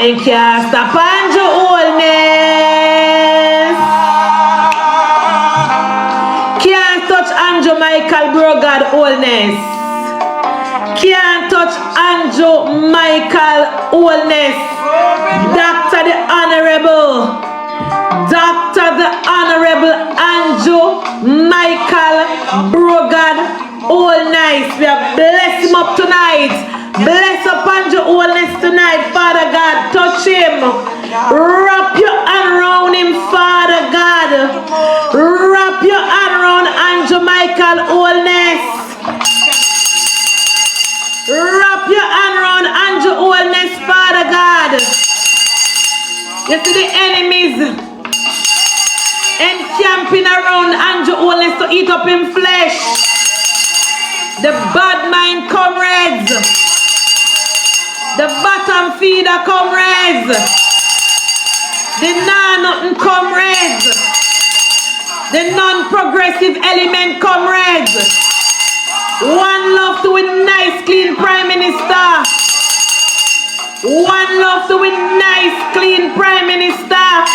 they can't stop Anjo oldness. Can't touch Anjo Michael Brogard oldness. Can't touch Anjo Michael oldness. Dr. the Honorable Anjo Michael Brogard oldness. We have blessed him up tonight. Bless up Anjo oldness tonight, Father God. Touch him. Wrap your arm around him, Father God. Wrap your arm around Anjo Michael oldness. Wrap your arm around Anjo oldness, Father God. You see the enemies encamping around Anjo oldness to eat up him flesh. The bad mind comrades. The bottom feeder comrades. The non-nothing comrades. The non-progressive element comrades. One love to a nice clean Prime Minister. One love to a nice clean Prime Minister.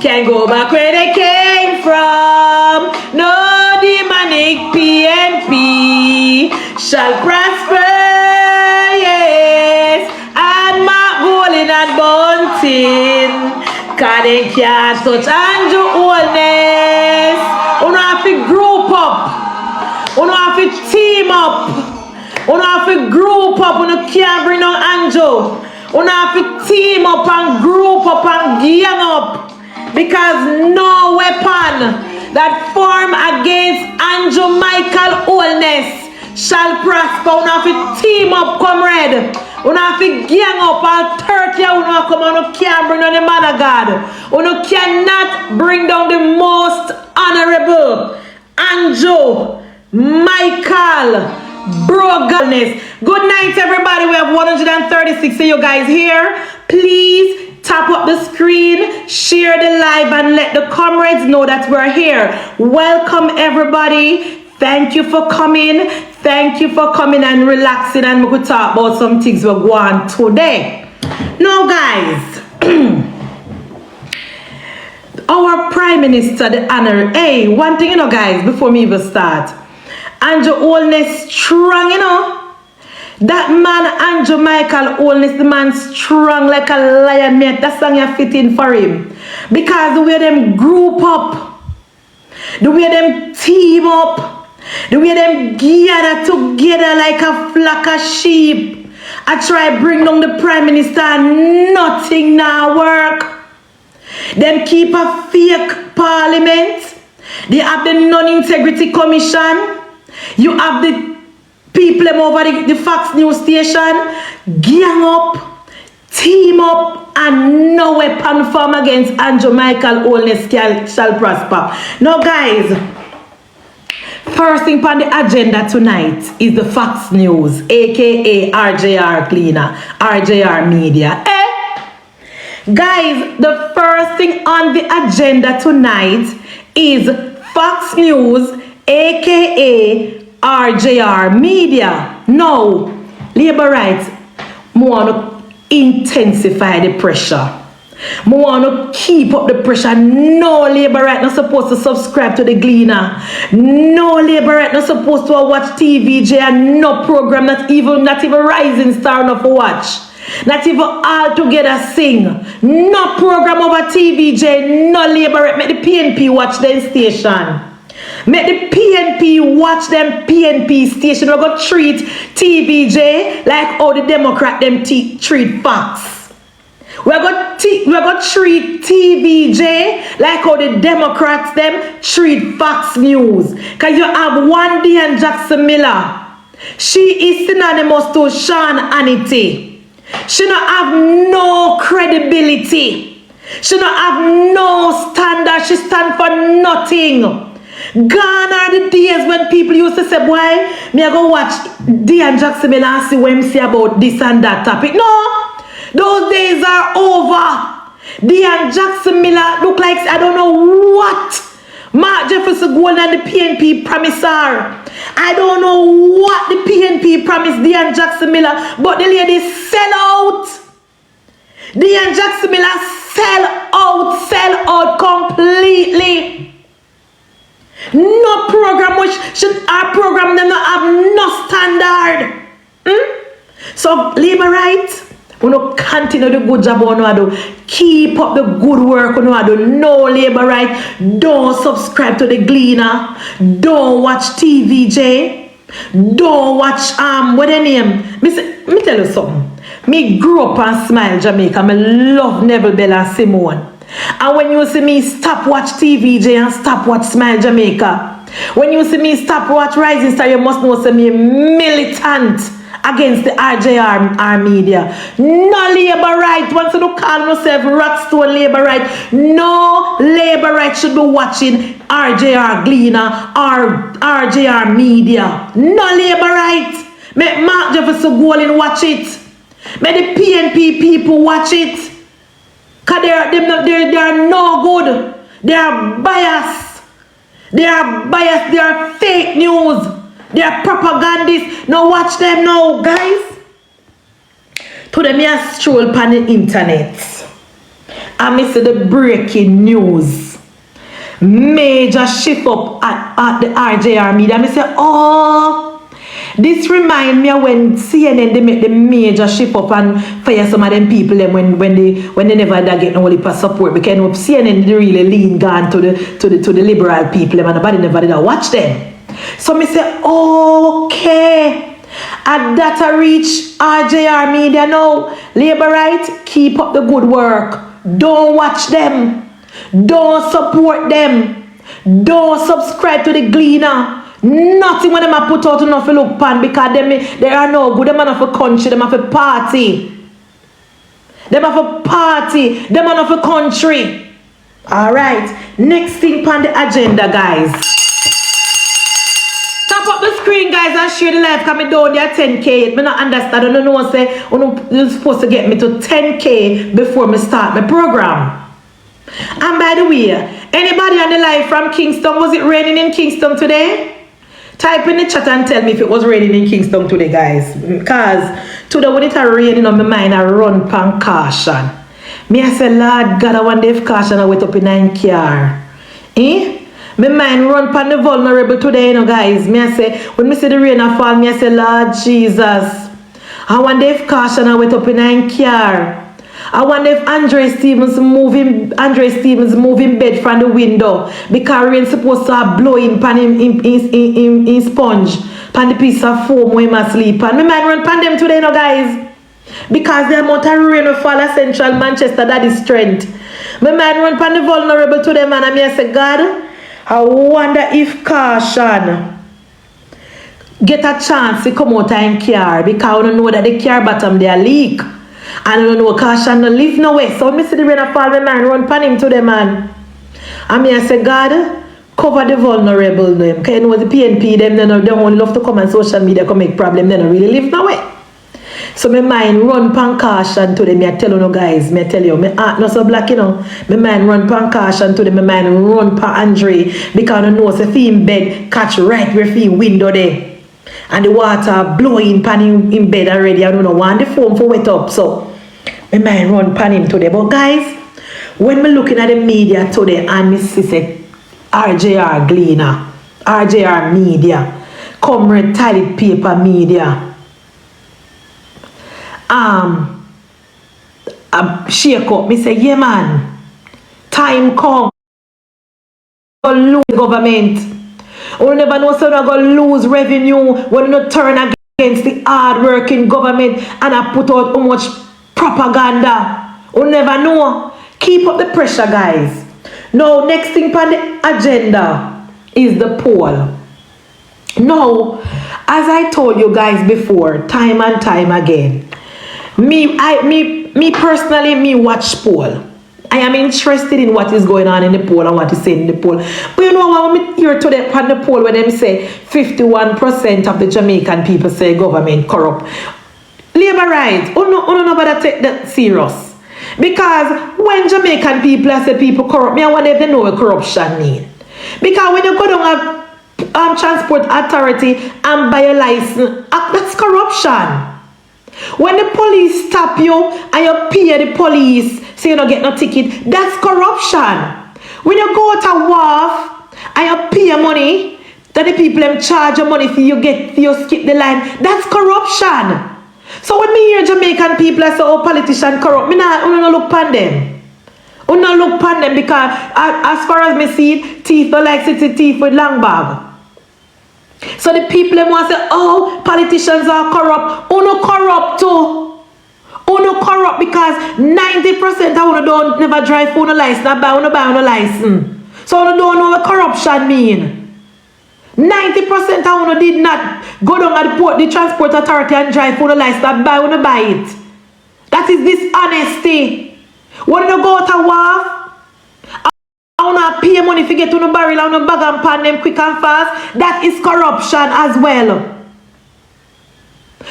Can't go back where they came from. No demonic PNP shall prosper, yes. And my golden and bunting, cause they can't touch Anjo oldness. You have to group up. You have to team up. You have to group up. You can't bring down Anjo. You have to team up and group up and gang up. Because no weapon that form against Anjo Michael oldness shall prosper. You have to team up, comrade. You have to gang up all 30. You come and you can't bring down the man of God. You cannot bring down the most honorable Anjo Michael Brogard. Good night, everybody. We have 136 of you guys here. Please tap up the screen, share the live, and let the comrades know that we're here. Welcome, everybody. Thank you for coming. Thank you for coming and relaxing, and we could talk about some things we're going today. Now, guys, our Prime Minister, the honor. Hey, one thing, guys, before me even start. Anjo oldness strong, That man, Anjo Michael oldness, the man strong like a lion, mate. That song you fit in for him. Because the way them group up, the way them team up, the way them gather together like a flock of sheep. I try bring down the Prime Minister, nothing now work. Them keep a fake parliament. They have the non-integrity commission. You have the people over the Fox News station, gang up, team up, and no weapon form against Anjo Michael oldness shall prosper. Now, guys, first thing on the agenda tonight is the Fox News, aka RJR Cleaner, RJR Media. Guys, the first thing on the agenda tonight is Fox News, aka RJR Media. No, labor rights, I want to intensify the pressure. I want to keep up the pressure. No labor right not supposed to subscribe to the Gleaner. No labor right not supposed to watch TVJ, and no program, not even Rising Star enough to watch. Not even All Together Sing. No program over TVJ. No labor right. Make the PNP watch their station. Make the PNP watch them PNP station. We're going to treat TVJ like how the Democrat them treat Fox. We're going to treat TVJ like how the Democrats them treat Fox News. Because you have one Diane Jackson Miller. She is synonymous to Sean Hannity. She don't have no credibility. She don't have no standard. She stand for nothing. Gone are the days when people used to say, boy, me I go watch Diane Jackson Miller and see what him say about this and that topic. No, those days are over. Diane Jackson Miller look like I don't know what. Mark Jefferson Gold and the PNP promise her. I don't know what the PNP promised Dean Jackson Miller, but the lady sell out. Dean Jackson Miller sell out completely. No program which should our program them not have no standard. So labor right, we no continue the good job on do. Keep up the good work on do. No labor right. Don't subscribe to the Gleaner. Don't watch TVJ. Don't watch what the name. Me tell you something. Me grew up and Smile Jamaica. Me love Neville Bell and Simone. And when you see me stop watch TVJ and stop watch Smile Jamaica, when you see me stop watch Rising Star, you must know say me militant against the RJR media. No labor right. Once you call yourself Rockstone labor right, no labor right should be watching RJR Gleaner or RJR media. No labor right. Make Mark Jefferson Golden watch it. Make the PNP people watch it. Because they are no good. They are biased. They are biased. They are fake news. They are propagandists. Now watch them now, guys. Today me a stroll on the internet. I miss the breaking news. Major shift up at the RJR media. I say, oh, this remind me of when CNN they make the major shift up and fire some of them people them when they never get no heap of support, because CNN they really lean gone to the liberal people them, and nobody never did watch them. So me say, okay, at that I reach RJR media now. Labor right, keep up the good work. Don't watch them. Don't support them. Don't subscribe to the Gleaner. Nothing when them a put out enough to look pan, because they are no good. Them are not for country. Them are for party. Them are for party. Them are not for country. All right. Next thing on the agenda, guys. Tap up the screen, guys, and share the live. Because I don't get 10K. I don't understand. I don't know. Say, you're supposed to get me to 10K before I start my program. And by the way, anybody on the live from Kingston, was it raining in Kingston today? Type in the chat and tell me if it was raining in Kingston today, guys. Because today when it are raining on my mind, I run pan caution. Me I say, Lord God, I want if caution I went up in 9 car. My mind run pan the vulnerable today, you know, guys. Me I say, when me see the rain fall, me I say, Lord Jesus, I want if caution I went up in 9 car. I wonder if Andre Stevens moving bed from the window, because rain supposed to have blowing pan in sponge pan the piece of foam where he must sleep. And my mind run pan them today, you know, guys, because the amount of rain will fall at Central Manchester, that is strength. My mind run pan the vulnerable to them, and I say, God, I wonder if caution get a chance to come out in car, because I don't know that the car bottom they leak. And I don't know, caution no live nowhere. So I see the rain fall, my man run pan him to the man. And I say, God, cover the vulnerable them. Because you know the PNP them, they only love to come on social media to make problem, they don't really live nowhere. So my mind run pan caution to them. I tell you, guys, I tell you, my heart not so black, you know. My mind run pan caution to them, my mind run pan Andre, because I know it's a theme bed catch right where theme window there. And the water blowing pan in bed already. I don't know, want the foam for wet up. So my mind run pan him today. But guys, when me looking at the media today and me see RJR Gleaner, RJR media, Comrade Toilet Paper media, shake up, me say, yeah man, time come, lose government. We never know so we're going to lose revenue when we not turn against the hard-working government and I put out so much propaganda. We never know. Keep up the pressure, guys. Now, next thing on the agenda is the poll. Now, as I told you guys before, time and time again, me personally, me watch poll. I am interested in what is going on in the poll and what is said in the poll. But you know what I hear today on the poll when them say 51% of the Jamaican people say government corrupt. Labor rights, nobody take that serious. Because when Jamaican people say people corrupt, I wonder if they know what corruption means. Because when you go down a Transport Authority and buy a license. That's corruption. When the police stop you and you pay the police so you don't get no ticket, that's corruption. When you go to wharf and you pay money, that the people them charge you money for you skip the line, that's corruption. So when me hear Jamaican people say, oh, politicians corrupt, me not look upon them. I don't look upon them because as far as me see it, thief don't like city thief with long bag. So the people them want to say, oh, politicians are corrupt. Uno corrupt too. Uno corrupt because 90% of uno don't never drive for uno license, not buy uno license. So uno don't know what corruption mean. 90% of uno did not go down at the transport authority and drive for uno license, not buy it. That is dishonesty. When you go to wharf, I want to pay money to get to the barrel and bag and pan them quick and fast. That is corruption as well.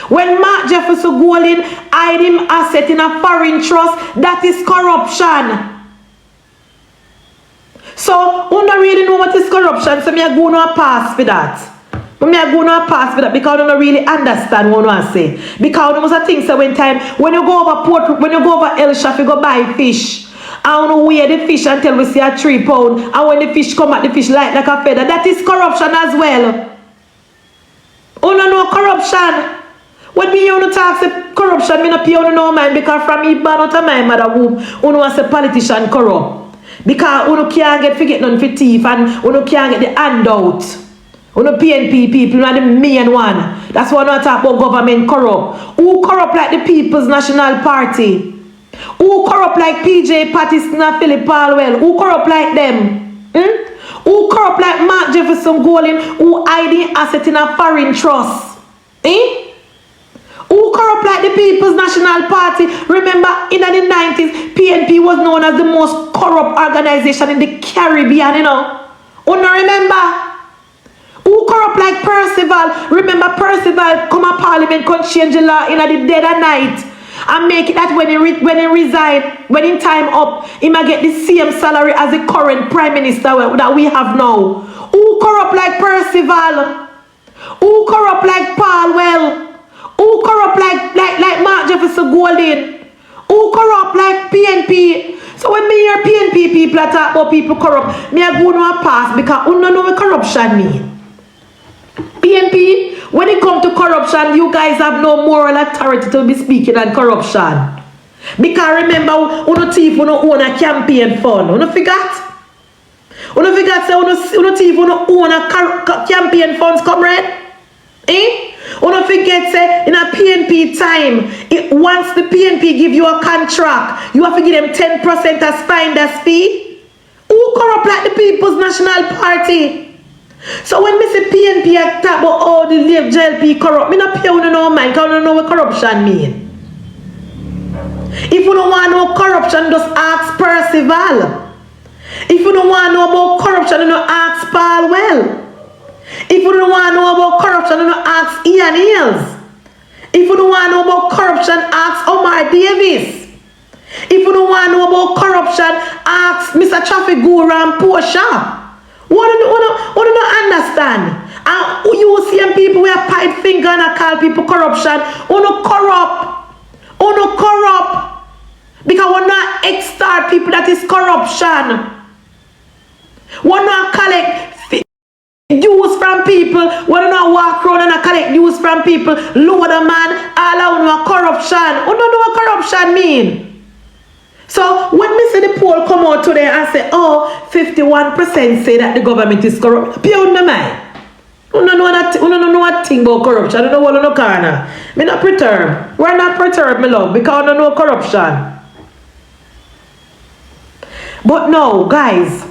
When Mark Jefferson go in, hide him asset in a foreign trust, that is corruption. So, I don't really know what is corruption, so I go no pass for that. I go no pass for that because I don't really understand what I say. Because there was a thing so when you go over El Shaf, you go buy fish. I don't know where the fish until we see a 3 pound. And when the fish come out, the fish like a feather. That is corruption as well. Oh no corruption. When me you talk say corruption, me no pay you no mind because from me born out of my mother womb, you know say politician corrupt. Because you can't get forget none for thief and you can't get the handout. You know PNP people are the main one. That's why I talk about government corrupt. Who corrupt like the People's National Party? Who corrupt like PJ Patterson and Philip Palwell? Who corrupt like them? Who corrupt like Mark Jefferson Golin who hiding asset in a foreign trust? Who corrupt like the People's National Party? Remember in the 90s, PNP was known as the most corrupt organization in the Caribbean, you know. Who not remember? Who corrupt like Percival? Remember Percival come to parliament, come change the law in the dead of night. And make it that when he resign, when in time up, he might get the same salary as the current prime minister that we have now. Who corrupt like Percival? Who corrupt like Palwell? Who corrupt like Mark Jefferson Golden? Who corrupt like PNP? So when me hear PNP people talk about people corrupt, me I go no pass because I don't know what corruption mean. PNP, when it comes to corruption, you guys have no moral authority to be speaking on corruption. Because remember, uno thief uno own a campaign fund. Uno forgot? Uno forgot say uno thief uno own a campaign funds, comrade? Uno forget say in a PNP time, once the PNP give you a contract, you have to give them 10% as finder's fee. Who corrupt like the People's National Party? So when me say PNP talk about all the JLP corrupt, me not pay you no mind because I don't know what corruption mean. If you don't want to know corruption, just ask Percival. If you don't want to know about corruption, don't ask Palwell. If you don't want to know about corruption, don't ask Ian Hills. If you don't want to know about corruption, ask Omar Davis. If you don't want to know about corruption, ask Mr. Traffic Guru and Portia. What do you understand? And you see people with a pipe finger and call people corruption. Uno corrupt. Because we're not extort people that is corruption. We're not collect dues from people. We're not walk around and collect dues from people. Lower the man, all out corruption. You don't know what corruption mean. So when me see the poll come out today and say, oh, 51% say that the government is corrupt, pay on the mind. You don't know what thing about corruption. I don't know what no corner. Me not perturbed. We're not perturbed, my love, because I don't know corruption. But no, guys,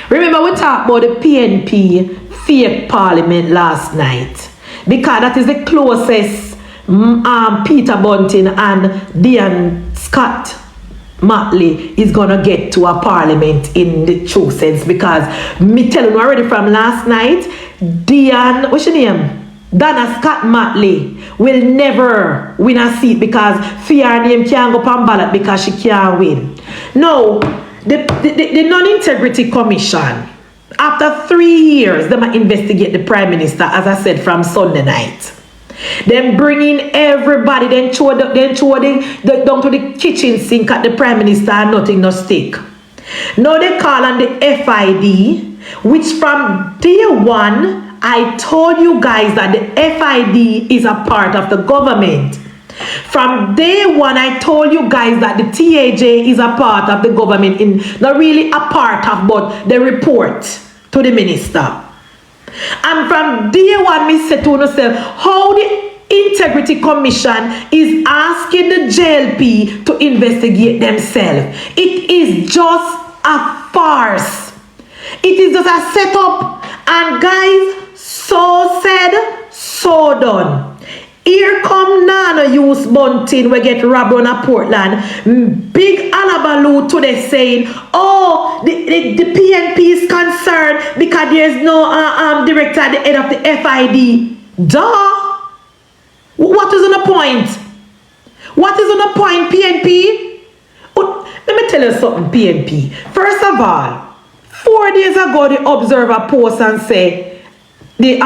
remember we talked about the PNP fake parliament last night. Because that is the closest Peter Bunting and Diane Scott Matley is gonna get to a parliament in the true sense, because me telling you already from last night, Diane, what's your name? Dana Scott Matley will never win a seat because her name can't go on ballot because she can't win. No, the non-integrity commission, after 3 years, they might investigate the Prime Minister, as I said, from Sunday night. Then bring in everybody, then throw down to the kitchen sink at the Prime Minister and nothing no stick. Now they call on the FID, which from day one, I told you guys that the FID is a part of the government. From day one, I told you guys that the TAJ is a part of the government, not really a part of, but the report to the minister. And from day one, me said to myself, how the Integrity Commission is asking the JLP to investigate themselves. It is just a farce. It is just a setup. And guys, so said, so done. Here come Nana use Bunting we get robbed on a Portland. Big alabaloo today saying, oh, the PNP is concerned because there's no director at the head of the FID. Duh! What is on the point? What is on the point, PNP? Let me tell you something, PNP. First of all, 4 days ago, the Observer post and say the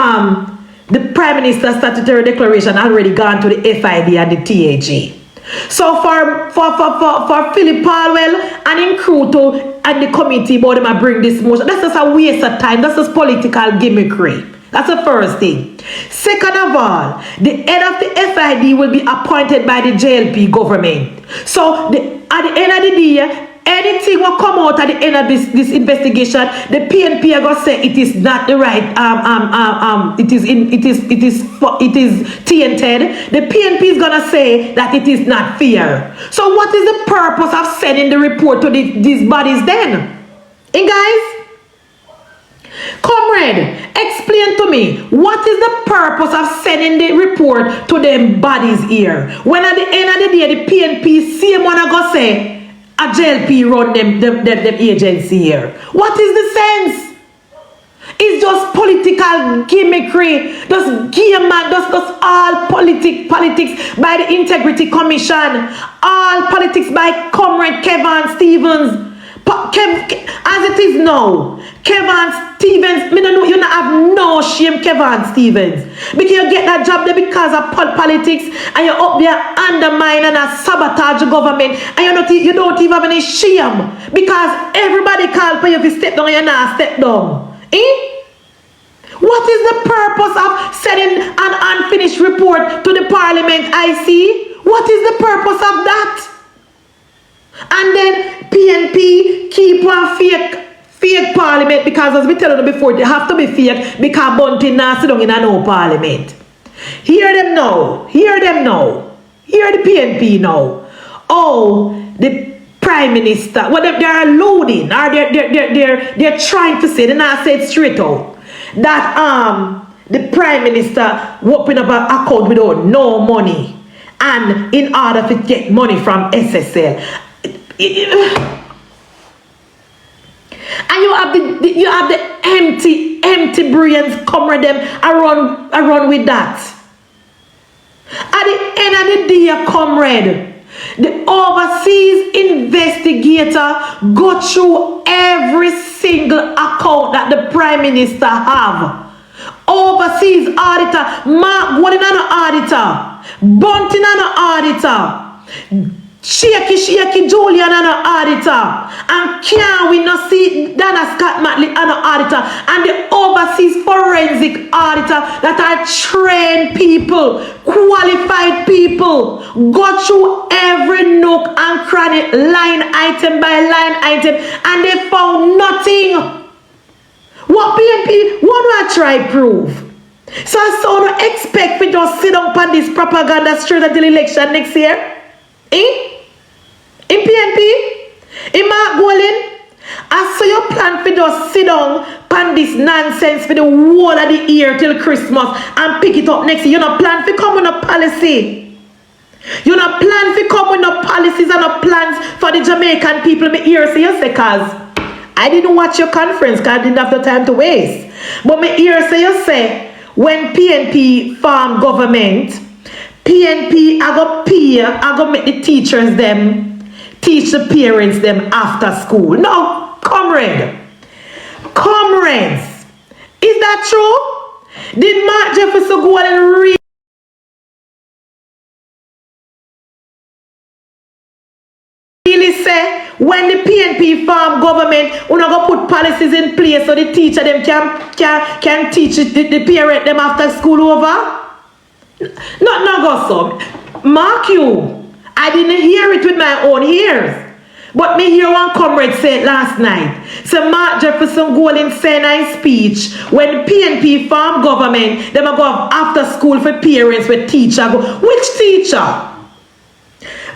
Prime Minister's statutory declaration already gone to the FID and the TAG. So for Philip Palwell and in crew and the committee board them bring this motion, that's just a waste of time. That's just political gimmickry. That's the first thing. Second of all, the head of the FID will be appointed by the JLP government. So at the end of the day, anything will come out at the end of this investigation, the PNP are gonna say it is not the right it is tainted. The PNP is gonna say that it is not fair. So what is the purpose of sending the report to these bodies then? And guys, comrade, explain to me what is the purpose of sending the report to them bodies here when at the end of the day the PNP same one go say a JLP run them agency here. What is the sense? It's just political gimmickry, just game man, just all politics by the Integrity Commission, all politics by Comrade Kevin Stevens. As it is now, Kevin Stevens, me don't know, you don't have no shame, Kevin Stevens. Because you get that job there because of politics and you're up there undermine and sabotage the government and you don't even have any shame because everybody call for you to step down and you're not step down. Eh? What is the purpose of sending an unfinished report to the parliament, I see? What is the purpose of that? And then PNP keep one fake parliament because as we tell you before, they have to be fake because Bunting now sit down in a no parliament. Hear them now. Hear them now. Hear the PNP now. Oh, the Prime Minister. Well, they're alluding or they're trying to say, they're not saying straight out that the Prime Minister opened up an account without no money and in order to get money from SSL. And you have the empty brains comrade them around with that. At the end of the day, comrade, the overseas investigator go through every single account that the Prime Minister have. Overseas auditor, Mark one another auditor, Bunting another auditor. Shaky Julian and an auditor. And can we not see Dana Scott Matley and an auditor and the overseas forensic auditor that are trained people, qualified people, go through every nook and cranny, line item by line item, and they found nothing. What PNP, what do I try prove? So I don't expect we just sit down on this propaganda straight until election next year. Eh? In PNP, in Mark Golin, I saw your plan for just sit down pan this nonsense for the whole of the year till Christmas and pick it up next year. You not plan for come with no policy. You not plan for come with no policies and no plans for the Jamaican people. Me ear say you say cause I didn't watch your conference because I didn't have the time to waste. But me ear say you say when PNP form government, PNP I go make the teachers them teach the parents them after school. No, comrade. Comrades, is that true? Did Mark Jefferson go and really say when the PNP farm government we not go put policies in place so the teacher them can teach the parent them after school over? Not go so. Mark you, I didn't hear it with my own ears. But me hear one comrade say it last night. So Mark Jefferson go and say in his speech when the PNP farm government them a go after school for parents with teacher go. Which teacher?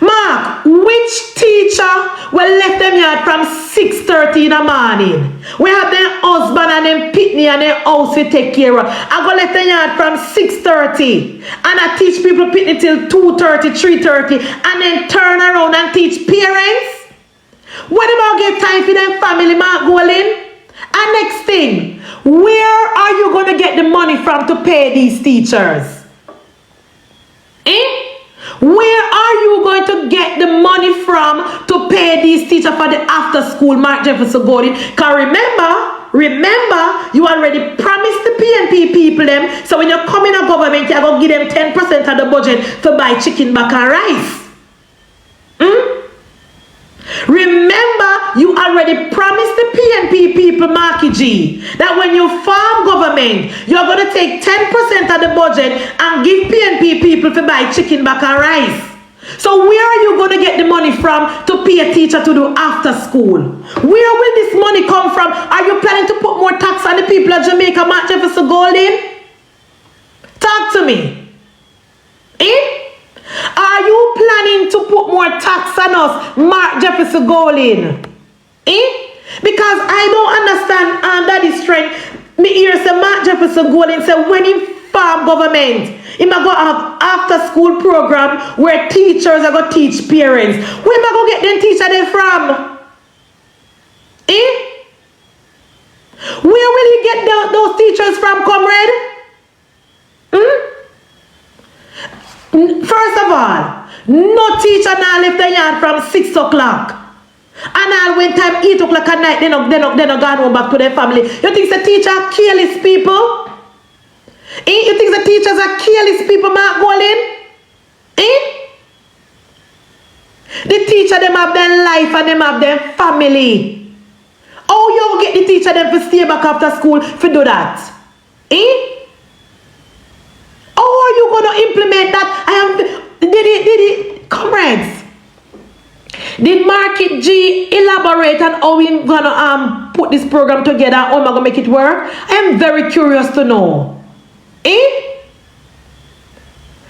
Mark, which teacher will left them yard from 6:30 in the morning? We have their husband and them pitney and their house to take care of. I go left them yard from 6:30 and I teach people pitney till 2:30, 3:30 and then turn around and teach parents. What about get time for them family, Mark Golin? And next thing, where are you going to get the money from to pay these teachers? Eh? Where are you going to get the money from to pay these teachers for the after school, Mark Jefferson Golin? Because remember, you already promised the PNP people them, so when you come in a government, you're going to give them 10% of the budget to buy chicken back and rice. Remember, you already promised the PNP people, Marky G, that when you farm government, you're going to take 10% of the budget and give PNP people to buy chicken back and rice. So where are you going to get the money from to pay a teacher to do after school? Where will this money come from? Are you planning to put more tax on the people of Jamaica, Mark Jefferson Golin? Talk to me. Eh? Are you planning to put more tax on us, Mark Jefferson Golin? Eh? Because I don't understand Daddy strength. Me hear say Mark Jefferson Golin say when he farm government, he might go have after school program where teachers are going to teach parents. Where am I going to get them teacher them from? Eh? Where will he get those teachers from, comrade? First of all, no teacher now left the yard from 6 o'clock. And all when time 8 o'clock at night, they not gone home back to their family. You think the teacher are careless people? Eh? You think the teachers are careless people, Mark Golin? Eh? The teacher them have their life and them have their family. Oh, you get the teacher them to stay back after school for do that? Eh? How are you going to implement that? Did it, comrades? Did Market G elaborate on how we going to put this program together? How am I going to make it work? I am very curious to know. Eh?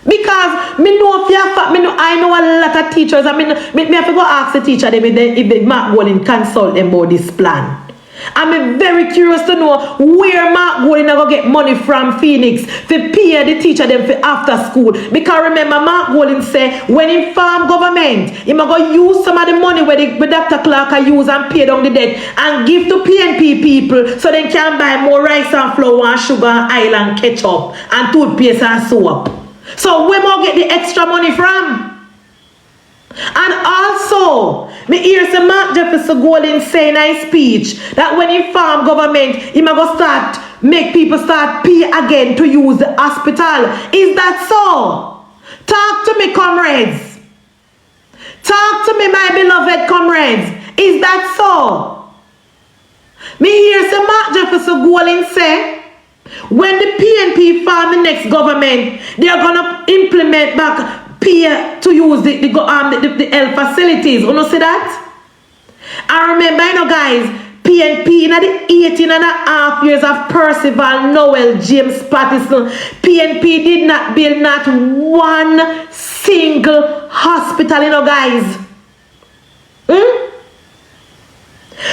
Because I know a lot of teachers. I have to go ask the teacher if Mark Golin consult them about this plan. I'm very curious to know where Mark Golin going to get money from Phoenix to pay the teacher them for after school. Because remember, Mark Golin say when in farm government, he might go use some of the money where Dr. Clark can use and pay down the debt and give to PNP people so they can buy more rice and flour and sugar and oil and ketchup and toothpaste and soap. So where more get the extra money from? And also, me hear some Mark Jefferson Golin say in his speech that when he farm government, he might go start make people start pay again to use the hospital. Is that so? Talk to me, comrades. Talk to me, my beloved comrades. Is that so? Me hear some Mark Jefferson Golin say when the PNP farm the next government, they are gonna implement back pay to use the health facilities. You know see that? I remember, you know, guys, PNP in the 18 and a half years of Percival, Noel, James Patterson, PNP did not build not one single hospital, you know, guys.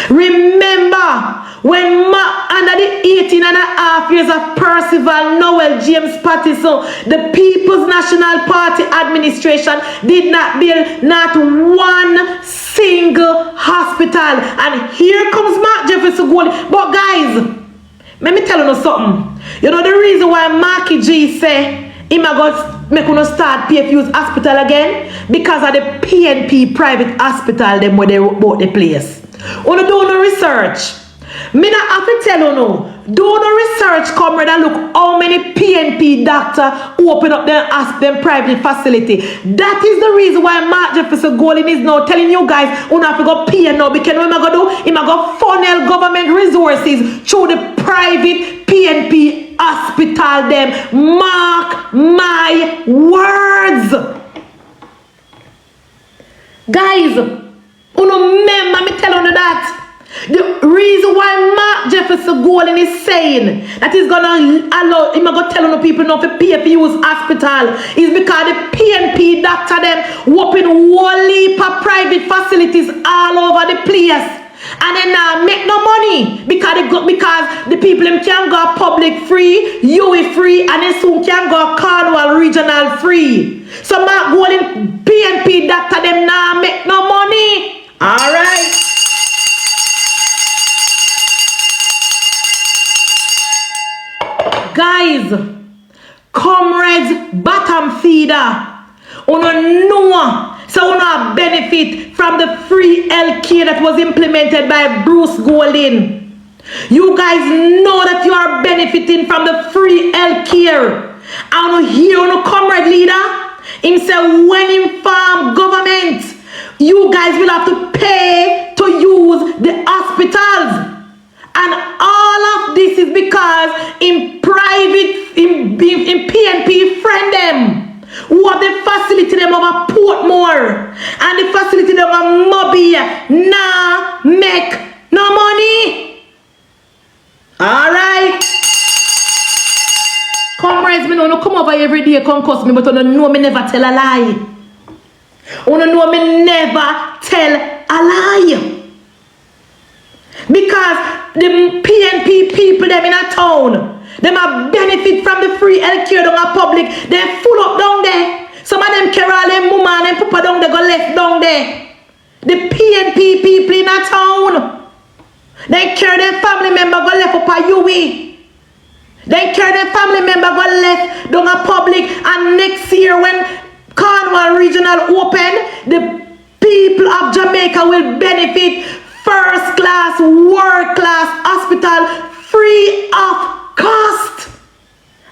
Remember when under the 18 and a half years of Percival, Noel, James Patterson, the People's National Party administration did not build not one single hospital. And here comes Mark Jefferson Golin. But guys, let me tell you something. You know the reason why Marky G say he might make us start PFU's hospital again? Because of the PNP private hospital them where they bought the place. When you do no research, Me not have to tell you no. Do the research, comrade, and look how many PNP doctors open up them private facility. That is the reason why Mark Jefferson Golden is now telling you guys, you have to go pay now, because what am I going to do? I'm going to funnel government resources through the private PNP hospital them. Mark my words. Guys, you remember me telling you that. The reason why Mark Jefferson Golden is saying that he's gonna allow him to tell the people not to pay for use hospital is because the PNP doctor them open whole heap of private facilities all over the place, and then make no money because the people them can go public free, UE free, and then soon can go Cornwall regional free. So Mark Golden PNP doctor them now make no money. All right. Guys, comrades, bottom feeder, know, so benefit from the free healthcare that was implemented by Bruce Golden. You guys know that you are benefiting from the free healthcare. And here, comrade leader, him say when in farm government, you guys will have to pay to use the hospitals. And all of this is because in private, in PNP friend them, who have the facility them over Portmore, and the facility them over Moby, nah make no money. Alright. Comrades, me no come over every day, come cuss me, but you know me never tell a lie. You know me never tell a lie. Because the PNP people them in a town, them a benefit from the free healthcare down a public. They full up down there. Some of them carry all them mama and them papa down there go left down there. The PNP people in a town, they carry their family member go left up a UE. They carry their family member go left down a public, and next year when Cornwall Regional open, the people of Jamaica will benefit first class, world class hospital free of cost.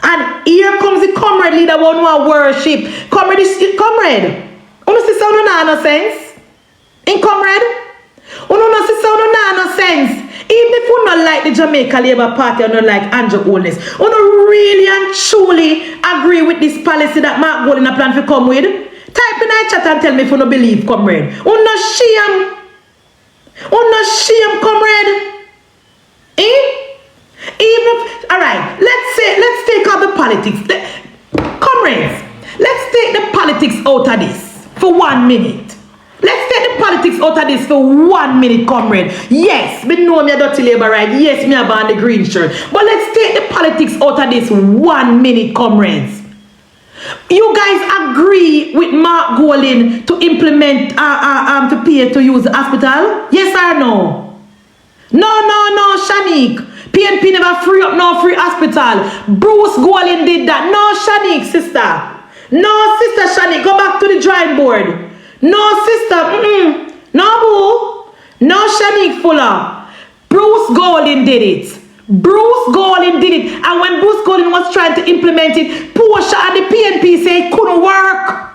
And here comes the comrade leader one who worship. Comrade, you see sound no sense? In comrade? You see sound no sense? Even if you don't like the Jamaica Labour Party or not like Andrew Holness, you don't really and truly agree with this policy that Mark Golden a plan to come with. Type in the chat and tell me if you don't believe, comrade. You not shame. You not shame, comrade. Even if, all right, let's take out the politics. Comrades, let's take the politics out of this for 1 minute. Let's take the politics out of this for 1 minute, comrade. Yes, me know me a dirty labor right. Yes, me have on the green shirt. But let's take the politics out of this 1 minute, comrades. You guys agree with Mark Golden to implement to pay to use the hospital? Yes or no? No, Shanique. PNP never free up no free hospital. Bruce Golden did that. No, Shanique, sister. No, sister Shanique, go back to the drawing board. No, sister. No, boo. No, Shanique Fuller. Bruce Golden did it. Bruce Golden did it. And when Bruce Golden was trying to implement it, Portia and the PNP say it couldn't work.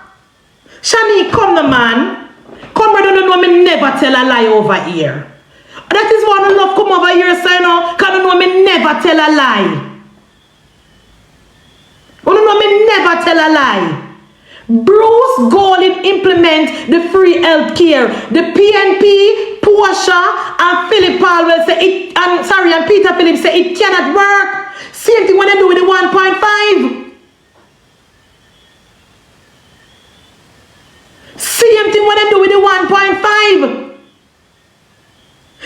Shanique, come the man. Come, I don't know me never tell a lie over here. That is why I love come over here, so you know, because you know me never tell a lie. You know me never tell a lie. Bruce Golden implement the free health care. The PNP, Portia, and Philip Powell say it, and Peter Phillips say it cannot work. Same thing when they do with the 1.5. Same thing when they do with the 1.5.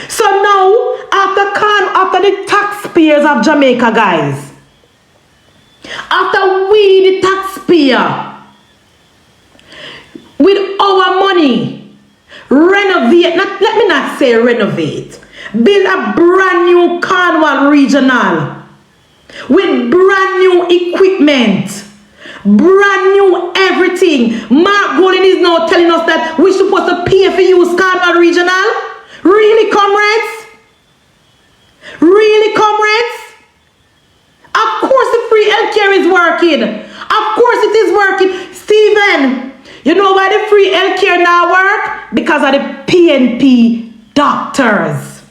So now, after the taxpayers of Jamaica, guys, after we, the taxpayer, with our money, renovate, let me not say renovate, build a brand new Cornwall Regional with brand new equipment, brand new everything. Mark Golden is now telling us that we're supposed to pay for use Cornwall Regional. Really, comrades? healthcare is working. Of course it is working. Stephen, you know why the free healthcare now work? Because of the PNP doctors.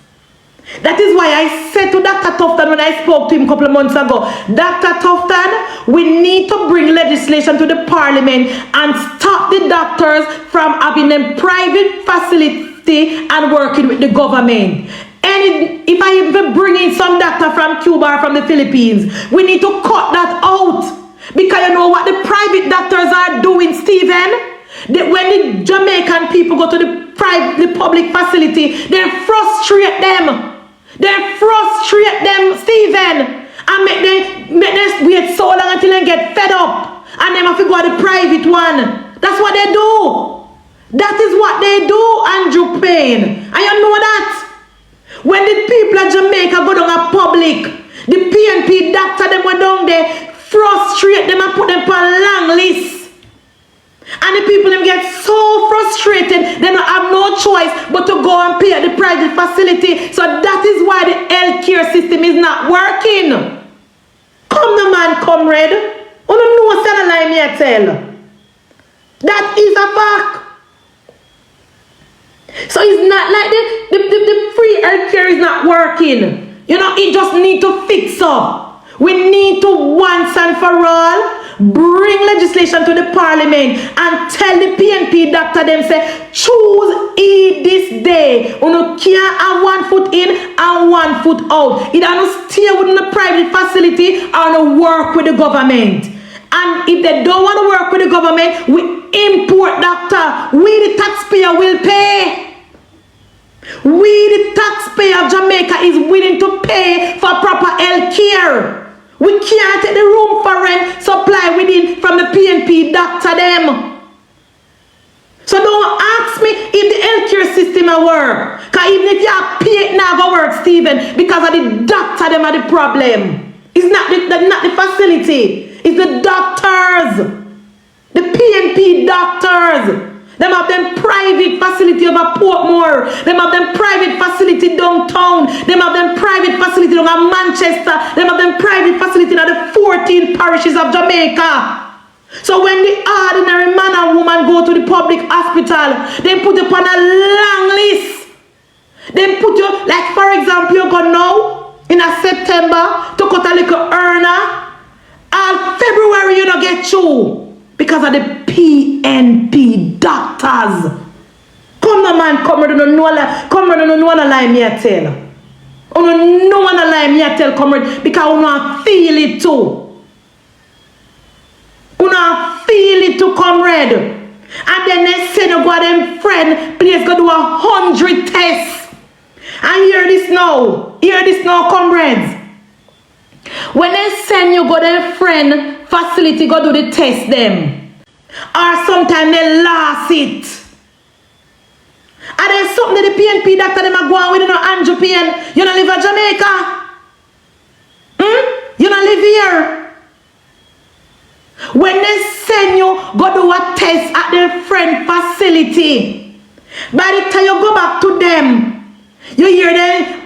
That is why I said to Dr. Tufton when I spoke to him a couple of months ago, Dr. Tufton, we need to bring legislation to the parliament and stop the doctors from having them private facility and working with the government. And if I even bring in some doctor from Cuba or from the Philippines, we need to cut that out. Because you know what the private doctors are doing, Stephen? When the Jamaican people go to the public facility, they frustrate them. They frustrate them, Stephen, and make them wait so long until they get fed up. And then have to go to the private one. That's what they do. That is what they do, Andrew Payne. And you know that? When the people of Jamaica go down a public, the PNP doctor them went down there, frustrate them and put them on a long list. And the people them get so frustrated, they don't have no choice but to go and pay at the private facility. So that is why the healthcare system is not working. Come the man, comrade. You don't know what's the lie me I tell. That is a fact. So it's not like the free healthcare is not working. You know, it just need to fix up. We need to once and for all bring legislation to the parliament and tell the PNP doctor them say, choose this day. You can't have 1 foot in and 1 foot out. Either you stay within the private facility or you work with the government. And if they don't want to work with the government, we import doctor. We the taxpayer will pay. We the taxpayer of Jamaica is willing to pay for proper health care. We can't take the room for rent supply within from the PNP doctor them. So don't ask me if the healthcare system will work. Because even if you pay it now go work, Stephen, because of the doctor them are the problem. It's not the facility. It's the doctors. The PNP doctors. Them have them private facility over Portmore. Them have them private facility downtown. Them have them private facility down in Manchester. Them have them private facility in the 14 parishes of Jamaica. So when the ordinary man and woman go to the public hospital, they put you on a long list. They put you, like for example, you go now in a September to cut a little earner. And February you don't get through. Because of the PNP doctors. Come on, man, come on, no one lie me a tell. No one lie me a tell, come on, because we don't feel it too. We don't feel it too, comrade. And then they say no go them friend, please go do 100 tests. And hear this now, comrades. When they send you go their friend facility go do the test them, or sometimes they lost it, and then something that the PNP doctor them are going with, you know, Andrew Payne, you don't live in Jamaica, you don't live here. When they send you go do a test at their friend facility, by the time you go back to them, you hear them,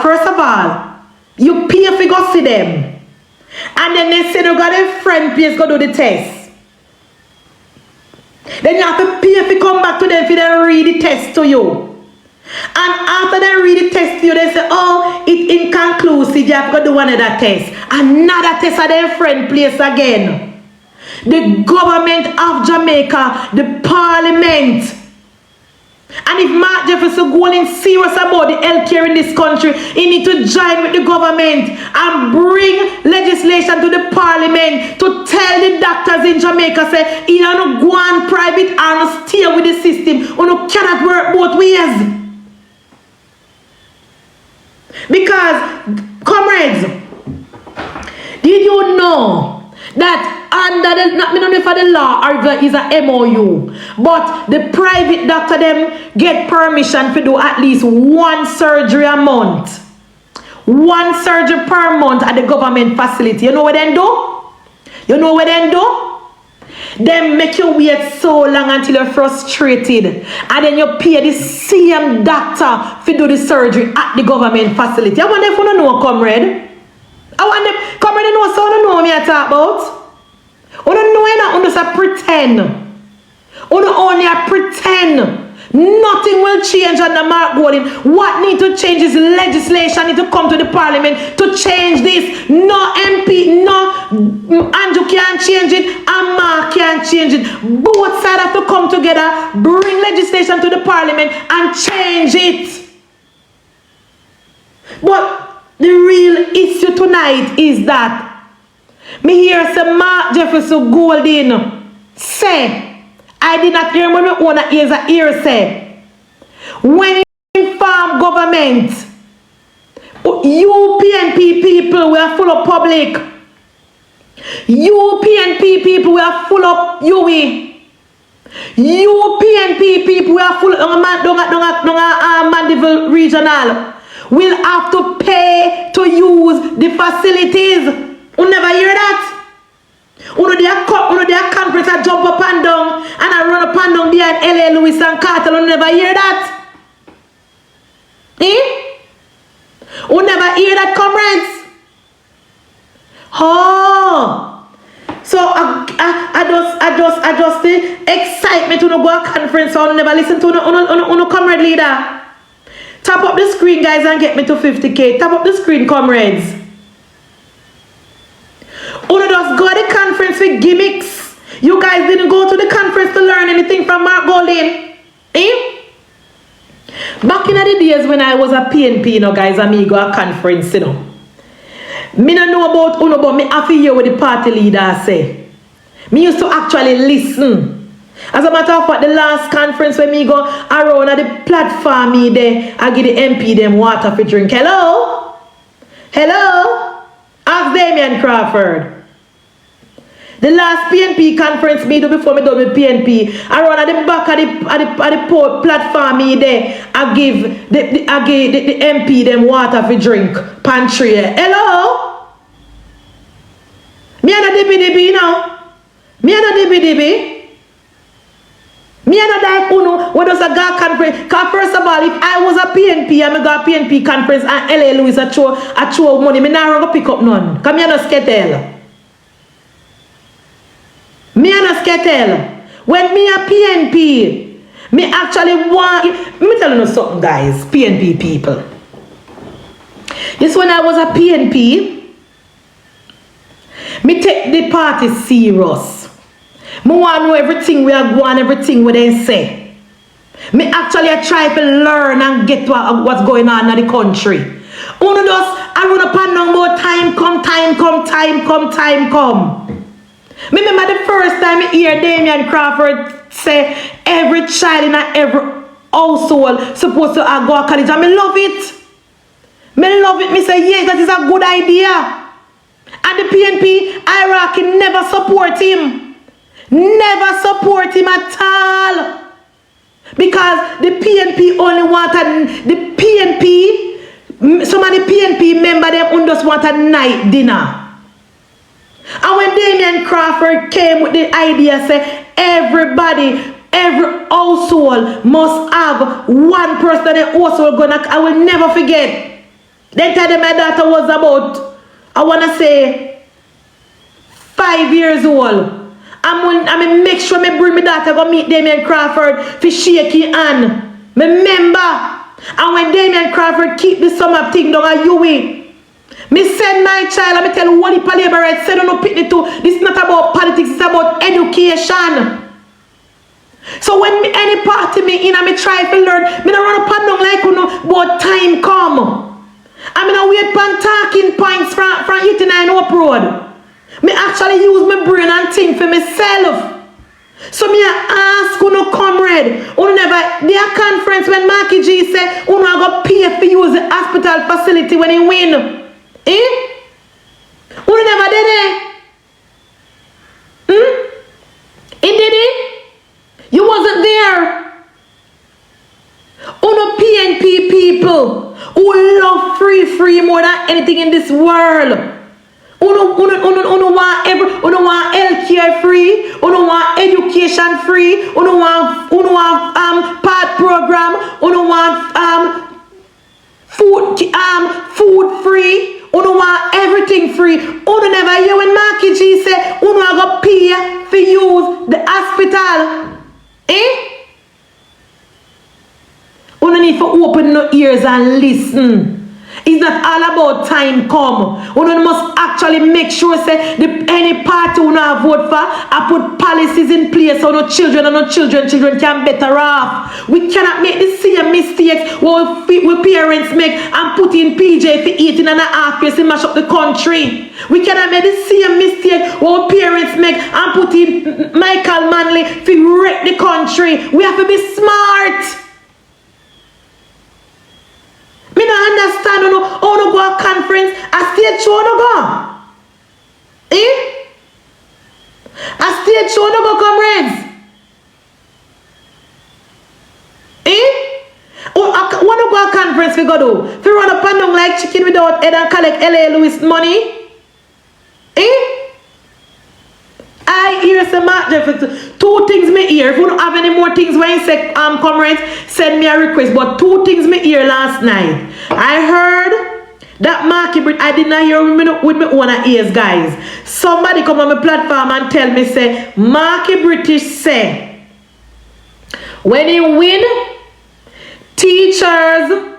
first of all, you pay if you go see them. And then they say you got a friend place go do the test. Then you have to pay if you come back to them if they read the test to you. And after they read the test to you, they say, oh, it's inconclusive, you have to go do another test. Another test at their friend place again. The government of Jamaica, the parliament. And if Mark Jefferson going serious about the healthcare in this country, he need to join with the government and bring legislation to the parliament to tell the doctors in Jamaica, say, you don't go on private and stay with the system. You cannot work both ways. Because, comrades, did you know that under the, not know if the law or is a MOU, but the private doctor them get permission to do at least 1 surgery a month. 1 surgery per month at the government facility. You know what they do? You know what they do? They make you wait so long until you're frustrated. And then you pay the same doctor to do the surgery at the government facility. I wonder if you don't know, comrade. I want them, come on, you know, so you know me I talk about. You don't know enough, you just pretend. You don't only pretend. Nothing will change on the mark Golden. What need to change is legislation need to come to the parliament to change this. No MP, no Andrew can't change it, and Mark can't change it. Both sides have to come together, bring legislation to the parliament and change it. But the real issue tonight is that me hear some Mark Jefferson Golden say, I did not hear my own ears a ear say, when in farm government, you PNP people we are full of public. You PNP people we are full of UE. You PNP people we are full of Mandeville Regional will have to pay to use the facilities. You never hear that? Uno their conference a jump up and down and I run up and down behind LA Lewis and Cartel. You never hear that? Eh? You never hear that, comrades? Oh, so I just the excitement to go to a conference. So I never listen to no comrade leader. Tap up the screen, guys, and get me to 50K. Tap up the screen, comrades. Uno just go to the conference with gimmicks. You guys didn't go to the conference to learn anything from Mark Golden. Eh? Back in the days when I was a PNP, you know, guys, and me go a conference, you know. Me don't know about Uno, but me have to hear what the party leader say. Me used to actually listen. As a matter of fact, the last conference when me go around at the platform me there, I give the MP them water for drink. Hello? Hello? Ask Damian Crawford. The last PNP conference me do before me done with PNP, around at the back of the port platform me there, I give the MP them water for drink. Pantry. Hello? Me and a DB now. Me and a DB. Me and a like Uno, what does a guy conference? Because first of all, if I was a PNP, I'm a PNP conference and LA Lewis a throw money, me not going to pick up none. Come here, no skettle. Me and a skettle. When me a PNP, me actually want, let me tell you something, guys, PNP people. This when I was a PNP, me take the party serious. Me want to know everything we are going, everything what they say. Me actually I try to learn and get what's going on in the country. Uno just I run up and down more time come. Me remember the first time I hear Damian Crawford say every child in every household supposed to go to college, and me love it. Me love it. Me say yes, that is a good idea. And the PNP Iraqi never support him. Never support him at all. Because the PNP only wanted the PNP, some of the PNP member them just want a night dinner. And when Damian Crawford came with the idea, say everybody, every household must have one person in household gonna, I will never forget. Then tell them my daughter was about, I wanna say 5 years old. I mean, make sure me bring my daughter go meet Damian Crawford for shake his hand. Remember, and when Damian Crawford keep the summer thing down at UE, me send my child and me tell what the labor say don't pick the two. This is not about politics, it's about education. So when any party me in and me try to learn, me don't run up and down like you know, but time come. I mean, I wait for talking points from 89 up road. Me actually use my brain and think for myself. So me ask you no comrade, you never their conference when Marky G say you no go pay for use the hospital facility when he win. Eh? You never did it? He did it? You wasn't there. Uno PNP people who love free more than anything in this world. Uno want healthcare free, uno want education free, uno want part program, uno want food free, Uno want everything free. Uno never hear when MunchieB say uno a go pay for use the hospital. Uno need to open your ears and listen. It's not all about time come. Uno must actually make sure say any party uno vote for, I put policies in place so no children can better off. We cannot make the same mistakes what parents make and put in PJ for 18.5 years to mash up the country. We cannot make the same mistake what parents make and put in Michael Manley to wreck the country. We have to be smart. Me not understand how go a conference, a stage show no go. A stage show no go, comrades. Wanna go a conference we go do? If you run up and down like chicken without head and collect L.A. Lewis money? I hear some two things me hear. If you don't have any more things when you say comrades, send me a request. But two things me hear last night. I heard that MunchieB, I did not hear with me own ears, guys. Somebody come on my platform and tell me say MunchieB say when you win, teachers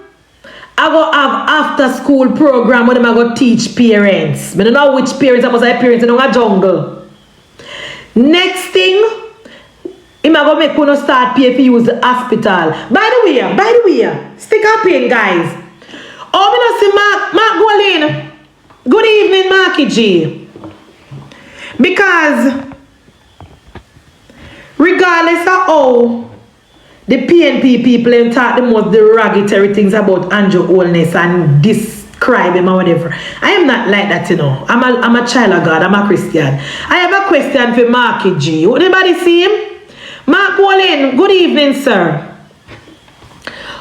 I go have after school program where I go teach parents. I don't know which parents, I must have parents in a jungle. Next thing, I'm going to make you start pay for use the hospital. By the way, stick up in, guys. Oh, I see Mark Golin. Good evening, MunchieB. Because regardless of how the PNP people and talk the most derogatory things about Andrew Holness and describe him or whatever, I am not like that, you know. I'm a child of God. I'm a Christian. I have a question for MunchieB. Anybody see him? Mark Golin, good evening, sir.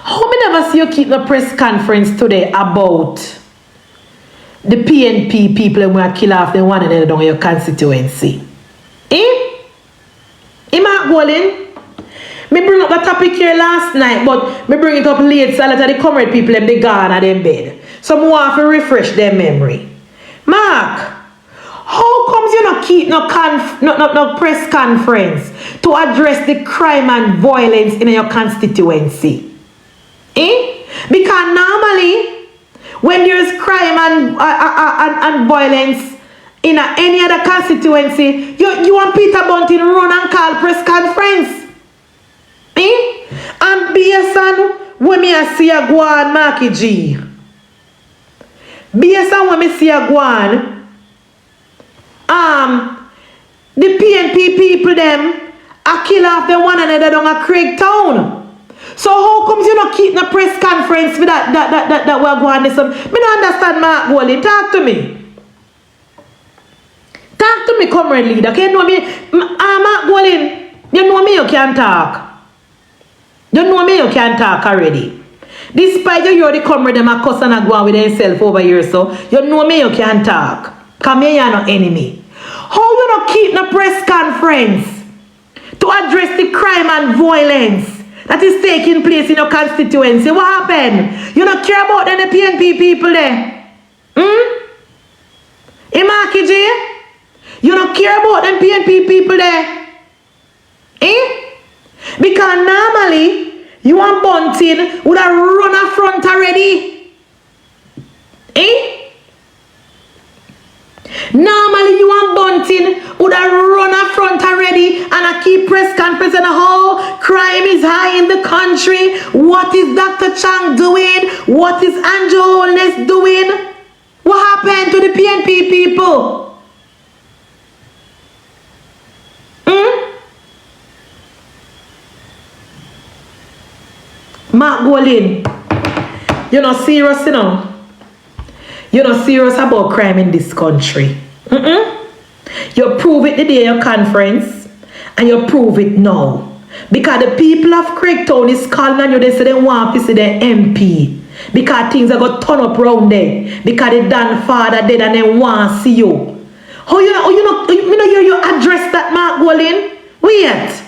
How many of us you keep the press conference today about the PNP people and we are kill off the one another down your constituency? Mark Golin? Me bring up the topic here last night, but me bring it up late so a lot of the comrade people them they gone at them bed. So I want to refresh their memory. Mark, how comes you not keep no press conference to address the crime and violence in your constituency? Because normally when there's crime and violence in any other constituency, you want Peter Bunting run and call press conference. And based on when me see a go on MunchieB, based on when me see a go on, the PNP people them a kill off them one another down a Craig Town. So how comes you not keep the press conference with that we're going this? Me don't understand, Mark Golin. Talk to me. Talk to me, comrade leader. Can you know me? Mark Golin, you know me, you can't talk. You know me, you can't talk already. Despite you hear the comrade them a cuss and a go on with themselves over here, so you know me, you can't talk. Come here, you're no enemy. How you not keep the press conference to address the crime and violence that is taking place in your constituency? What happened? You don't care about the PNP people there? MunchieB? You don't care about them PNP people there? Because normally you and Bunting would have run up front already. Normally you and Bunting would have run up front already and I keep press conference and the whole crime is high in the country. What is Dr. Chang doing? What is Andrew Holness doing? What happened to the PNP people? Mark Golin, you're not serious, you know. You're not serious about crime in this country. You prove it the day of your conference, and you prove it now. Because the people of Craigtown is calling on you, they say they want to see the MP. Because things are going to turn up around there. Because the Dan father dead and they want to see you. How you know you address that, Mark Golin? Wait.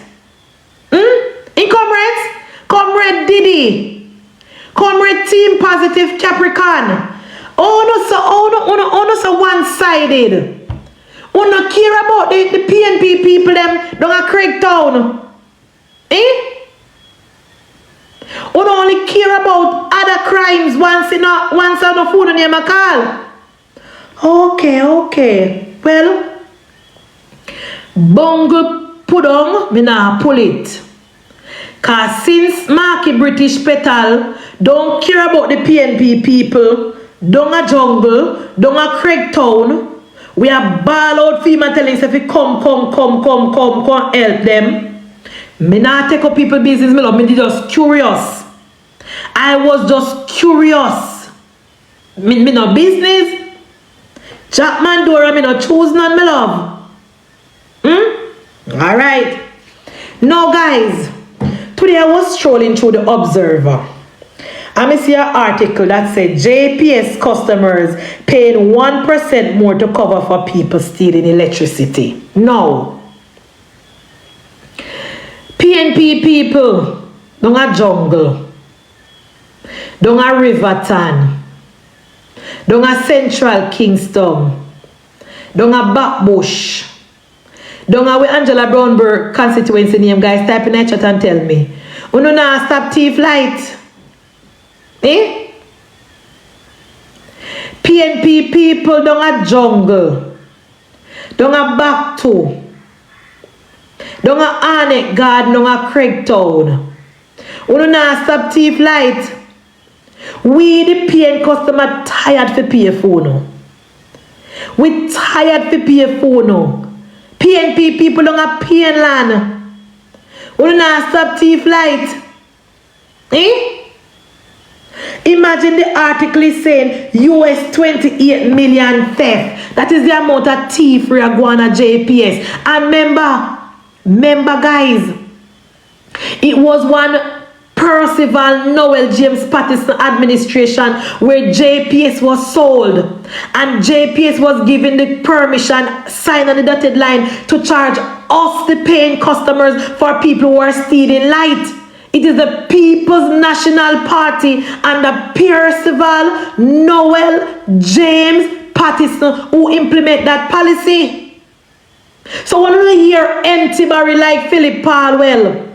In comrades? Comrade Diddy, Comrade Team Positive Capricorn, Oh no, so one-sided. Oh no care about the PNP people them down at Craigtown. Eh? Oh no only care about other crimes once on the phone name a call. Okay. Well, bungle put on, me nah pull it. Cause since Marky British Petal don't care about the PNP people, down a jungle, down a Craigtown, we are ball out female telling us if we come help them. Me not take up people business, me love, me just curious. I was just curious. Me no business. Jackman Dora, me no choose none, me love. Alright. Now guys, today I was strolling through the Observer. I see an article that said JPS customers paying 1% more to cover for people stealing electricity. No. PNP people, don't a jungle, don't a Riverton, don't a Central Kingston, don't a Backbush, don't a where Angela Brownberg constituency name, guys. Type in the chat and tell me. Uno na stop thief light. Eh? PNP people don't a jungle, don't a back to, don't a Arnett Garden, don't a Craigtown. Uno na stop thief light. We the PN customer tired for pay phone. We tired for pay phone. PNP people don't a PN land. Uno na stop thief light. Eh? Imagine the article is saying US 28 million theft. That is the amount of thief we are going at JPS. And remember guys, it was one Percival Noel James Patterson administration where JPS was sold. And JPS was given the permission, signed on the dotted line, to charge us, the paying customers, for people who are stealing light. It is the People's National Party and the Percival Noel James Patterson who implement that policy. So when we hear empty barrel like Philip Palwell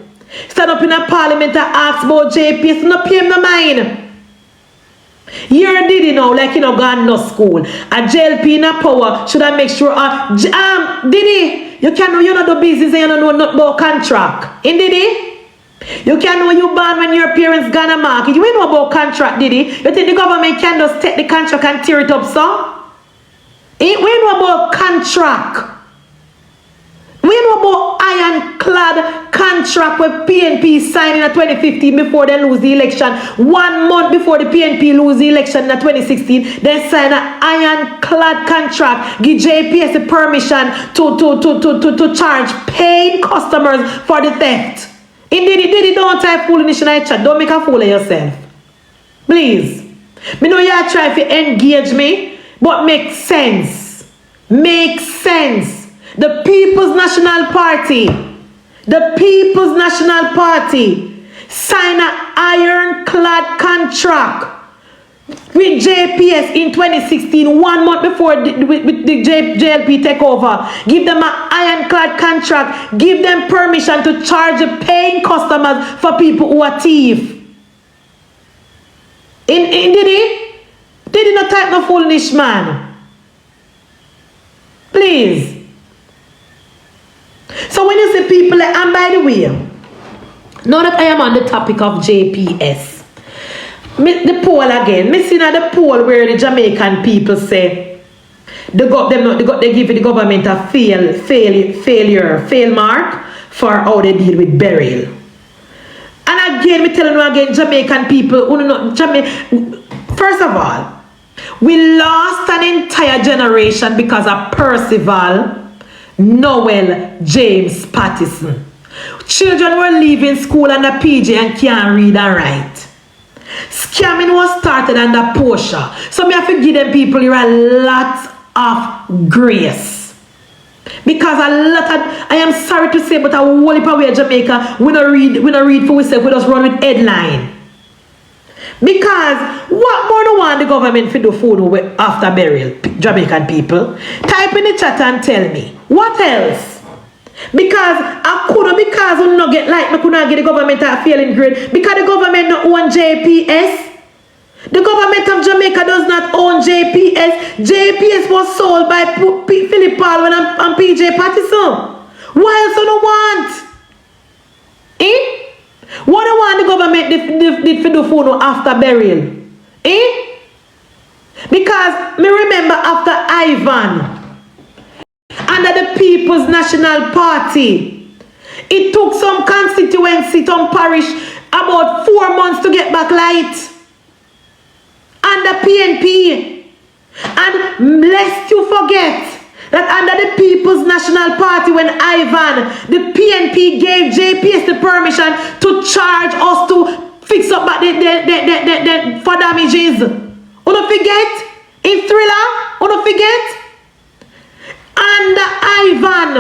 stand up in a parliament and ask about JPS, no pay him no mind. Here did you know, like you know, gone no school. A JLP in a power should I make sure Diddy, you can know you know the business and you don't know nothing about contract. In Diddy? You can know you born when your parents gonna market. You ain't know about contract, Diddy. You think the government can just take the contract and tear it up, so? We know about contract. We know about ironclad contract with PNP signing in 2015 before they lose the election. 1 month before the PNP lose the election in 2016, they sign an ironclad contract, give JPS the permission to charge paying customers for the theft. Indeed, don't type foolishness in the chat. Don't make a fool of yourself. Please. Me know you are trying to engage me, but make sense. Make sense. The People's National Party signed an ironclad contract with JPS in 2016, 1 month before the JLP takeover. Give them an ironclad contract. Give them permission to charge the paying customers for people who are thief. Did he not type no foolish man? Please. So when you see people, and by the way, now that I am on the topic of JPS, the poll again, me see now the poll where the Jamaican people say they give the government a fail mark for how they deal with burial. And again, me telling you again, Jamaican people, first of all, we lost an entire generation because of Percival Noel James Patterson. Children were leaving school under PJ and can't read and write. Scamming was started under Portia. So me have to give them people here a lot of grace. Because I am sorry to say, but a whole heap of way Jamaica, we don't read for ourselves, we just run with headline. Because what more do want the government to do food after burial, Jamaican people? Type in the chat and tell me. What else? Because I couldn't, because we not get like, I couldn't get the government a failing grade. Because the government not own JPS. The government of Jamaica does not own JPS. JPS was sold by Philip Paul and PJ Pattison. Why else do you want? Eh? What do you want the government did for do food after burial? Eh? Because me remember after Ivan, under the People's National Party, it took some constituency, some parish, about 4 months to get back light. Under PNP. And lest you forget that under the People's National Party, when Ivan, the PNP gave JPS the permission to charge us to fix up back the for damages. You don't forget? In Thriller, you don't forget? Under Ivan,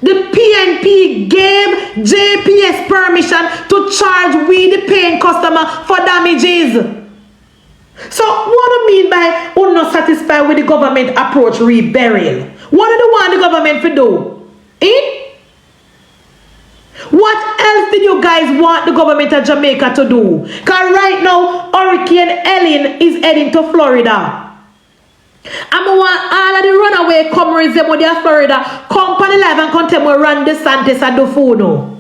the PNP gave JPS permission to charge we the paying customer for damages. So what do you mean by we're not satisfied with the government approach reburial? What do you want the government to do? Eh? What else did you guys want the government of Jamaica to do? Because right now, Hurricane Ellen is heading to Florida. And I want all of the runaway comrades them with their Florida come on the live and come tell me Ron DeSantis and do food now.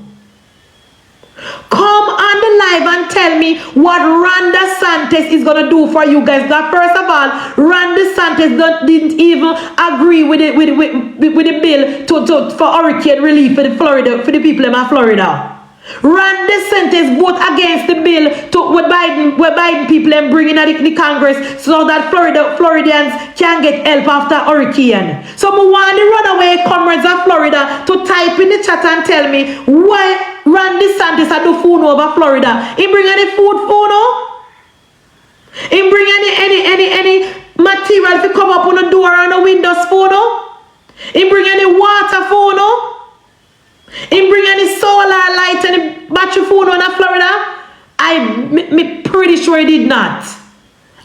Come on the live and tell me what Ron DeSantis is going to do for you guys. Now, first of all, Ron DeSantis didn't even agree with the bill for hurricane relief for the people in Florida. Ron DeSantis vote against the bill where Biden people and bring in the Congress so that Floridians can get help after hurricane. So I want the runaway comrades of Florida to type in the chat and tell me why Ron DeSantis had do food over Florida. He bring any food no? He bring any material to come up on the door and the windows for no? He bring any water for no? He bring any solar light and battery phone on Florida? I'm pretty sure he did not.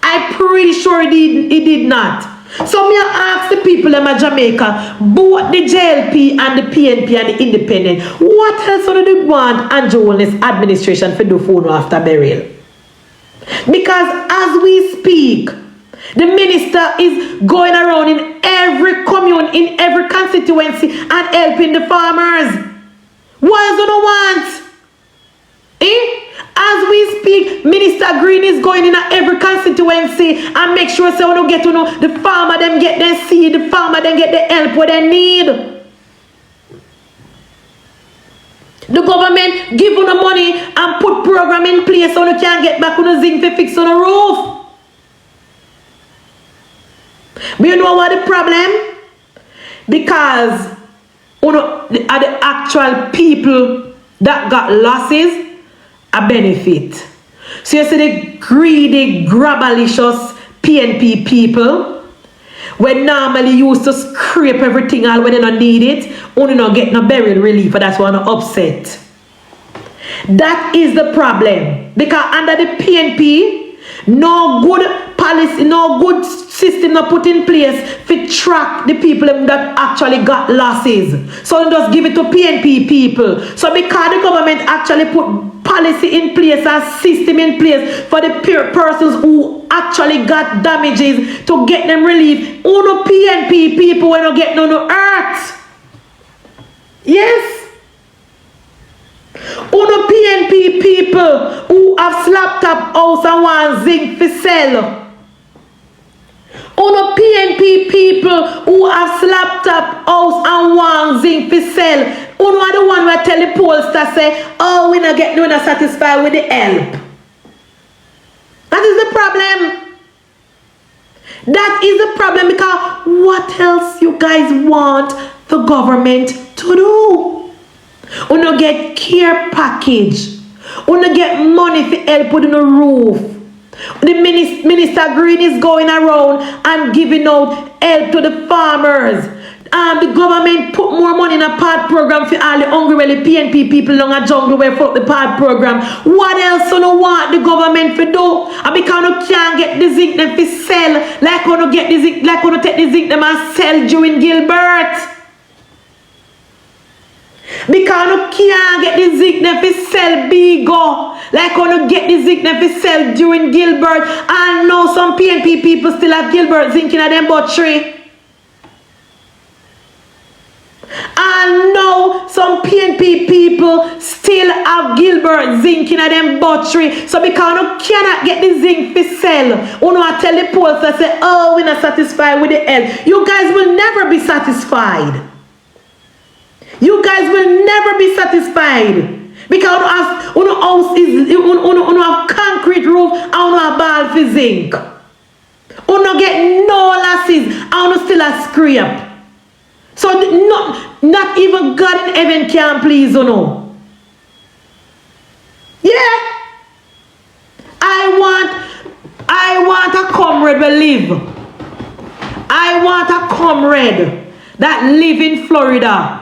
I'm pretty sure he did not. So me ask the people in Jamaica, both the JLP and the PNP and the independent, what else do they want Andrew Holness administration for do phone after burial? Because as we speak, the minister is going around in every commune, in every constituency and helping the farmers. What else do you want? Eh? As we speak, Minister Green is going in every constituency and make sure so we get to know the farmer them get their seed, the farmer them get the help what they need. The government give you the money and put program in place so you can get back on the zinc to fix on the roof. But you know what the problem? Because the actual people that got losses a benefit. So you see the greedy, grabalicious PNP people when normally used to scrape everything out when they don't need it, only not get no burial relief, and that's why I'm upset. That is the problem. Because under the PNP, no good policy, no good system not put in place to track the people that actually got losses. So they just give it to PNP people. So because the government actually put policy in place and system in place for the persons who actually got damages to get them relief, only PNP people will not get no hurt. Yes. Uno PNP people who have slapped up house and want zinc for sell. Uno PNP people who have slapped up house and want zinc for sell. Uno are the one who tell the pollster say, oh, we're not satisfied with the help. That is the problem. That is the problem, because what else you guys want the government to do? Uno get care package. Uno get money for help put on the roof. The Minister Green is going around and giving out help to the farmers. The government put more money in a PAD program for all the hungry well, PNP people along a jungle where for the PAD program. What else you know want the government to do? And because you can't get the zinc them to sell, like when you get the zinc, like when you take the zinc them and sell during Gilbert. Because you can't get the zinc them to sell Bigo, like when you get the zinc them to sell during Gilbert. And now some PNP people still have Gilbert zinc in them butchery. And now some PNP people still have Gilbert zinc in them butchery. So because you cannot get the zinc to sell, you know I tell the polls that say, oh, we're not satisfied with the L. You guys will never be satisfied. You guys will never be satisfied. Because your house is you have concrete roof and you have ball for zinc. You get no losses and you still a scrape. So not even God in heaven can please you know. Yeah. I want a comrade to live. I want a comrade that live in Florida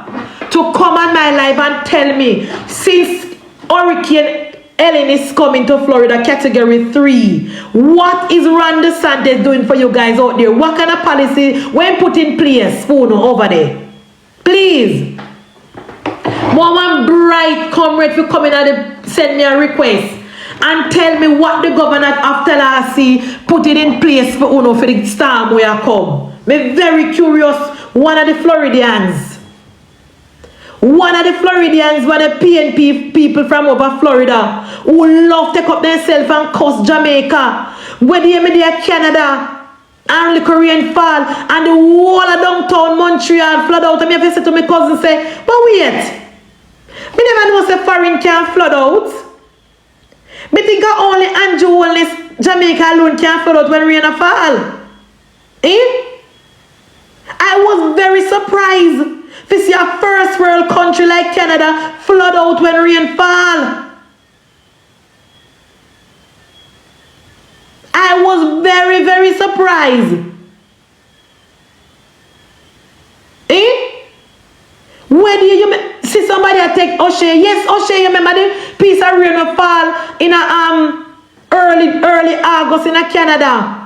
to come on my life and tell me since Hurricane Ellen is coming to Florida category 3, what is Ron DeSantis doing for you guys out there? What kind of policy when put in place for you over there? Please. One bright comrade for coming and send me a request and tell me what the governor after last see put it in place for you for the storm where I come. Me very curious. One of the Floridians, one of the PNP people from over Florida who love to take up themselves and cuss Jamaica, where they are Canada and the Korean fall and the whole of downtown Montreal flood out. And me have to say to my cousin say, but wait, me never know say foreign can flood out. Me think only Andrew Wellness Jamaica alone can flood out when rain fall. Eh? I was very surprised to see a first world country like Canada flood out when rain fall. I was very, very surprised. Eh? Where do you see somebody take O'Shea? Yes, O'Shea, you remember the piece of rain will fall in a early August in a Canada.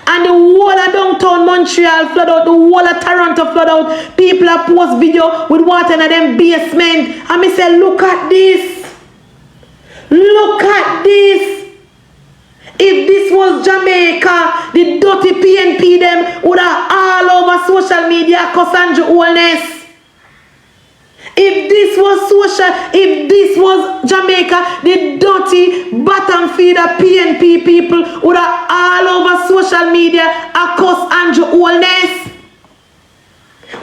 And the whole of downtown Montreal flood out, the whole of Toronto flood out. People are post video with water in them basement. And me say, look at this. Look at this. If this was Jamaica, the dirty PNP them would have all over social media Cassandra Wellness. If this was Jamaica, the dirty bottom feeder PNP people would have all over social media across Andrew Wellness.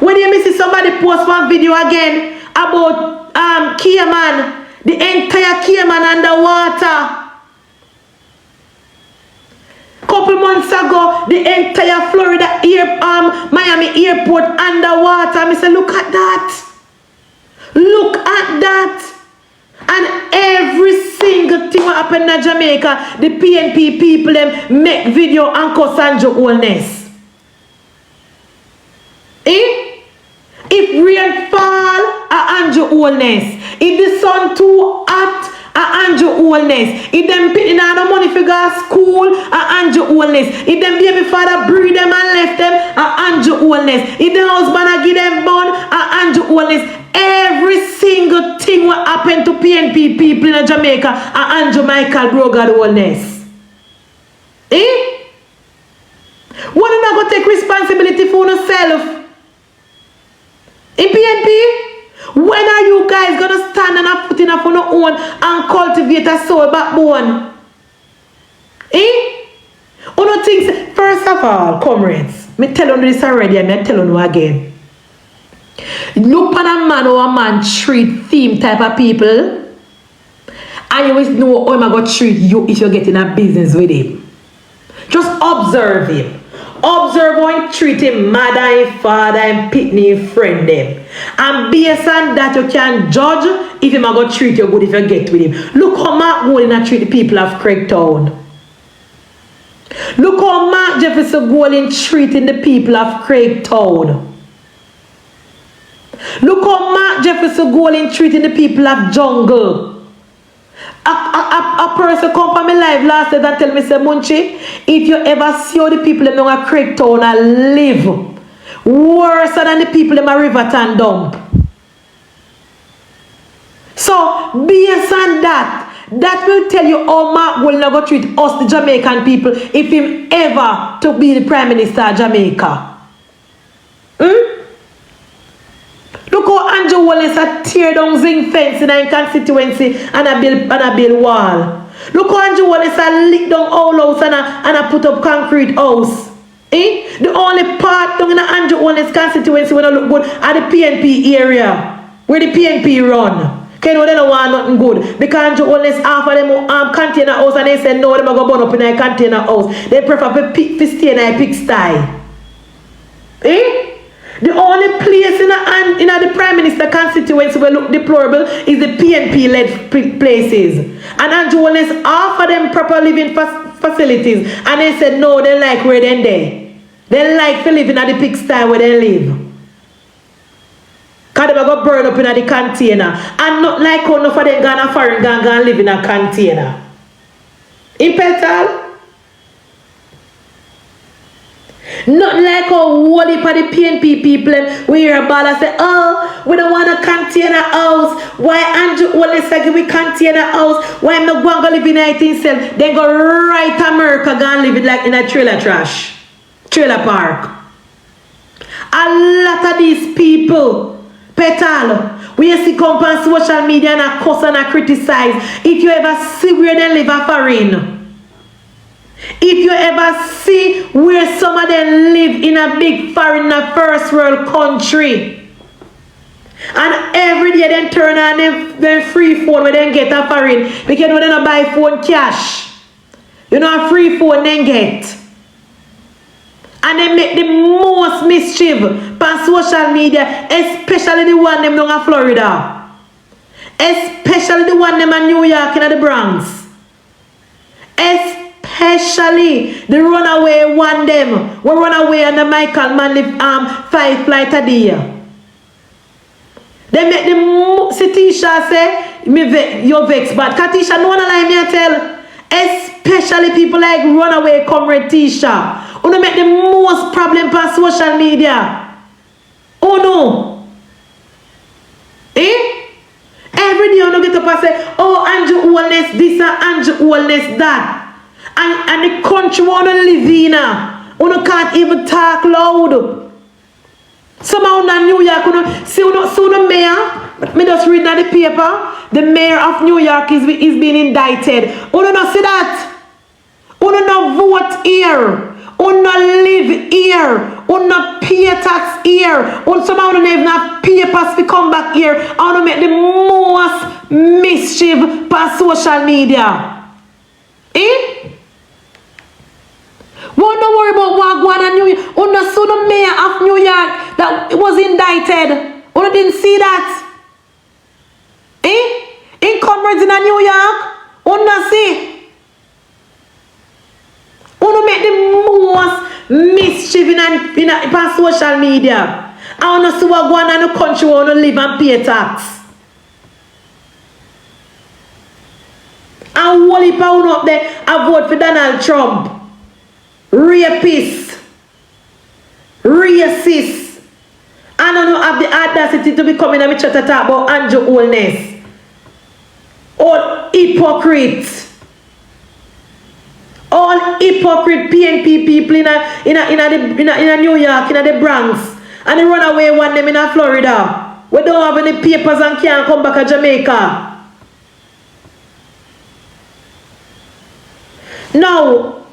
When you see somebody post one video again about Cayman, the entire Cayman underwater. Couple months ago, the entire Florida Miami airport underwater. I say, look at that. Look at that. And every single thing what happened in Jamaica, the PNP people them make video and Cassandra Wellness. Eh? If rain fall, Andrew Wellness. If the sun too hot, Andrew Wellness. If them picking out the money for go to school, Andrew Wellness. If them baby father breed them and left them, Andrew Wellness. If the husband give them born, Andrew Wellness. Every single thing what happened to PNP people in Jamaica, Andrew Michael Brogard Wellness. Eh? What are not going to take responsibility for yourself? In PNP? When are you guys going to stand and put in up on your own and cultivate a soul backbone? Eh? One things, first of all, comrades, me tell you this already and me tell you again. Look at a man or a man treat theme type of people and you always know how I'm going to treat you if you're getting a business with him. Just observe him. Observe how he treat him mother and father and pitney friend them. And based on that you can judge if he's going to treat you good if you get with him. Look how Mark Golden treat the people of Craigtown. Look how Mark Jefferson Golden treating the people of Craigtown. Look how Mark Jefferson Golding treating the people of jungle. A person come from my life last night and tell me, say, Munchie, if you ever see how the people in a Craig Town live worse than the people in a Riverton dump. So, based on that will tell you how Mark will never treat us, the Jamaican people, if him ever to be the Prime Minister of Jamaica. Look how Andrew Wallace a tear down zinc fence in a constituency and a build wall. Look how Andrew Wallace a lick down all house and a put up concrete house. The only part down in the Andrew Wallace constituency when I look good are the PNP area, where the PNP run. Okay, no, they don't want nothing good. Because Andrew Wallace offer them container house and they say no, they're going to burn up in a container house. They prefer to stay in a pigsty. The only place in the Prime Minister constituency where look deplorable is the PNP-led places. And Andrew Wallace offer them proper living facilities. And they said no, they like where they're there. They like to live in the pigsty where they live. Because they go burn up in the container. And not like how enough of them gonna foreign gonna live in a container. In Petal. Not like how all the PNP people we hear about and say, oh, we don't want a container house. Why Andrew Wallace give we container house? Why am not going to live in 1970? They go right to America and live like in a trailer park. A lot of these people, Petal, we see come on social media and cuss and criticize. If you ever see where they live a foreign, if you ever see where some of them live in a big foreign first world country, and every day they turn on them free phone where they get a foreign, because you know they don't buy phone cash. You know a free phone they get. And they make the most mischief on social media, especially the one them down in Florida. Especially the one them in New York and the Bronx. Especially the runaway one them. We run away and the Michael Manley 5 flight a day. They make the Tisha say, you're vexed, but Katisha, no one like me I tell. Especially people like runaway comrade Tisha. Who make the most problem on social media. Oh no. Every day you get up and say, oh, Andrew Wallace this and Andrew Wallace that. And the country wanna live in. You can't even talk loud. Somehow in New York, see the mayor. Me just read in the paper. The mayor of New York is being indicted. You don't see that. You don't vote here. You not live here. You not pay tax here. You somehow don't even have papers to come back here. And you make the most mischief on social media. Won't don't worry about what going on in New York. You not saw the mayor of New York that was indicted. You didn't see that. In comrades in New York. You not see. You make the most mischief in social media. I want to see what going on in the country where you live and pay tax. And all the people up there I vote for Donald Trump. Rapist. Racist. I don't have the audacity to be coming and try to talk about Andrew Wallace. All hypocrites. All hypocrite PNP people in New York, in the Bronx. And they run away one them in Florida. We don't have any papers and can't come back to Jamaica. Now,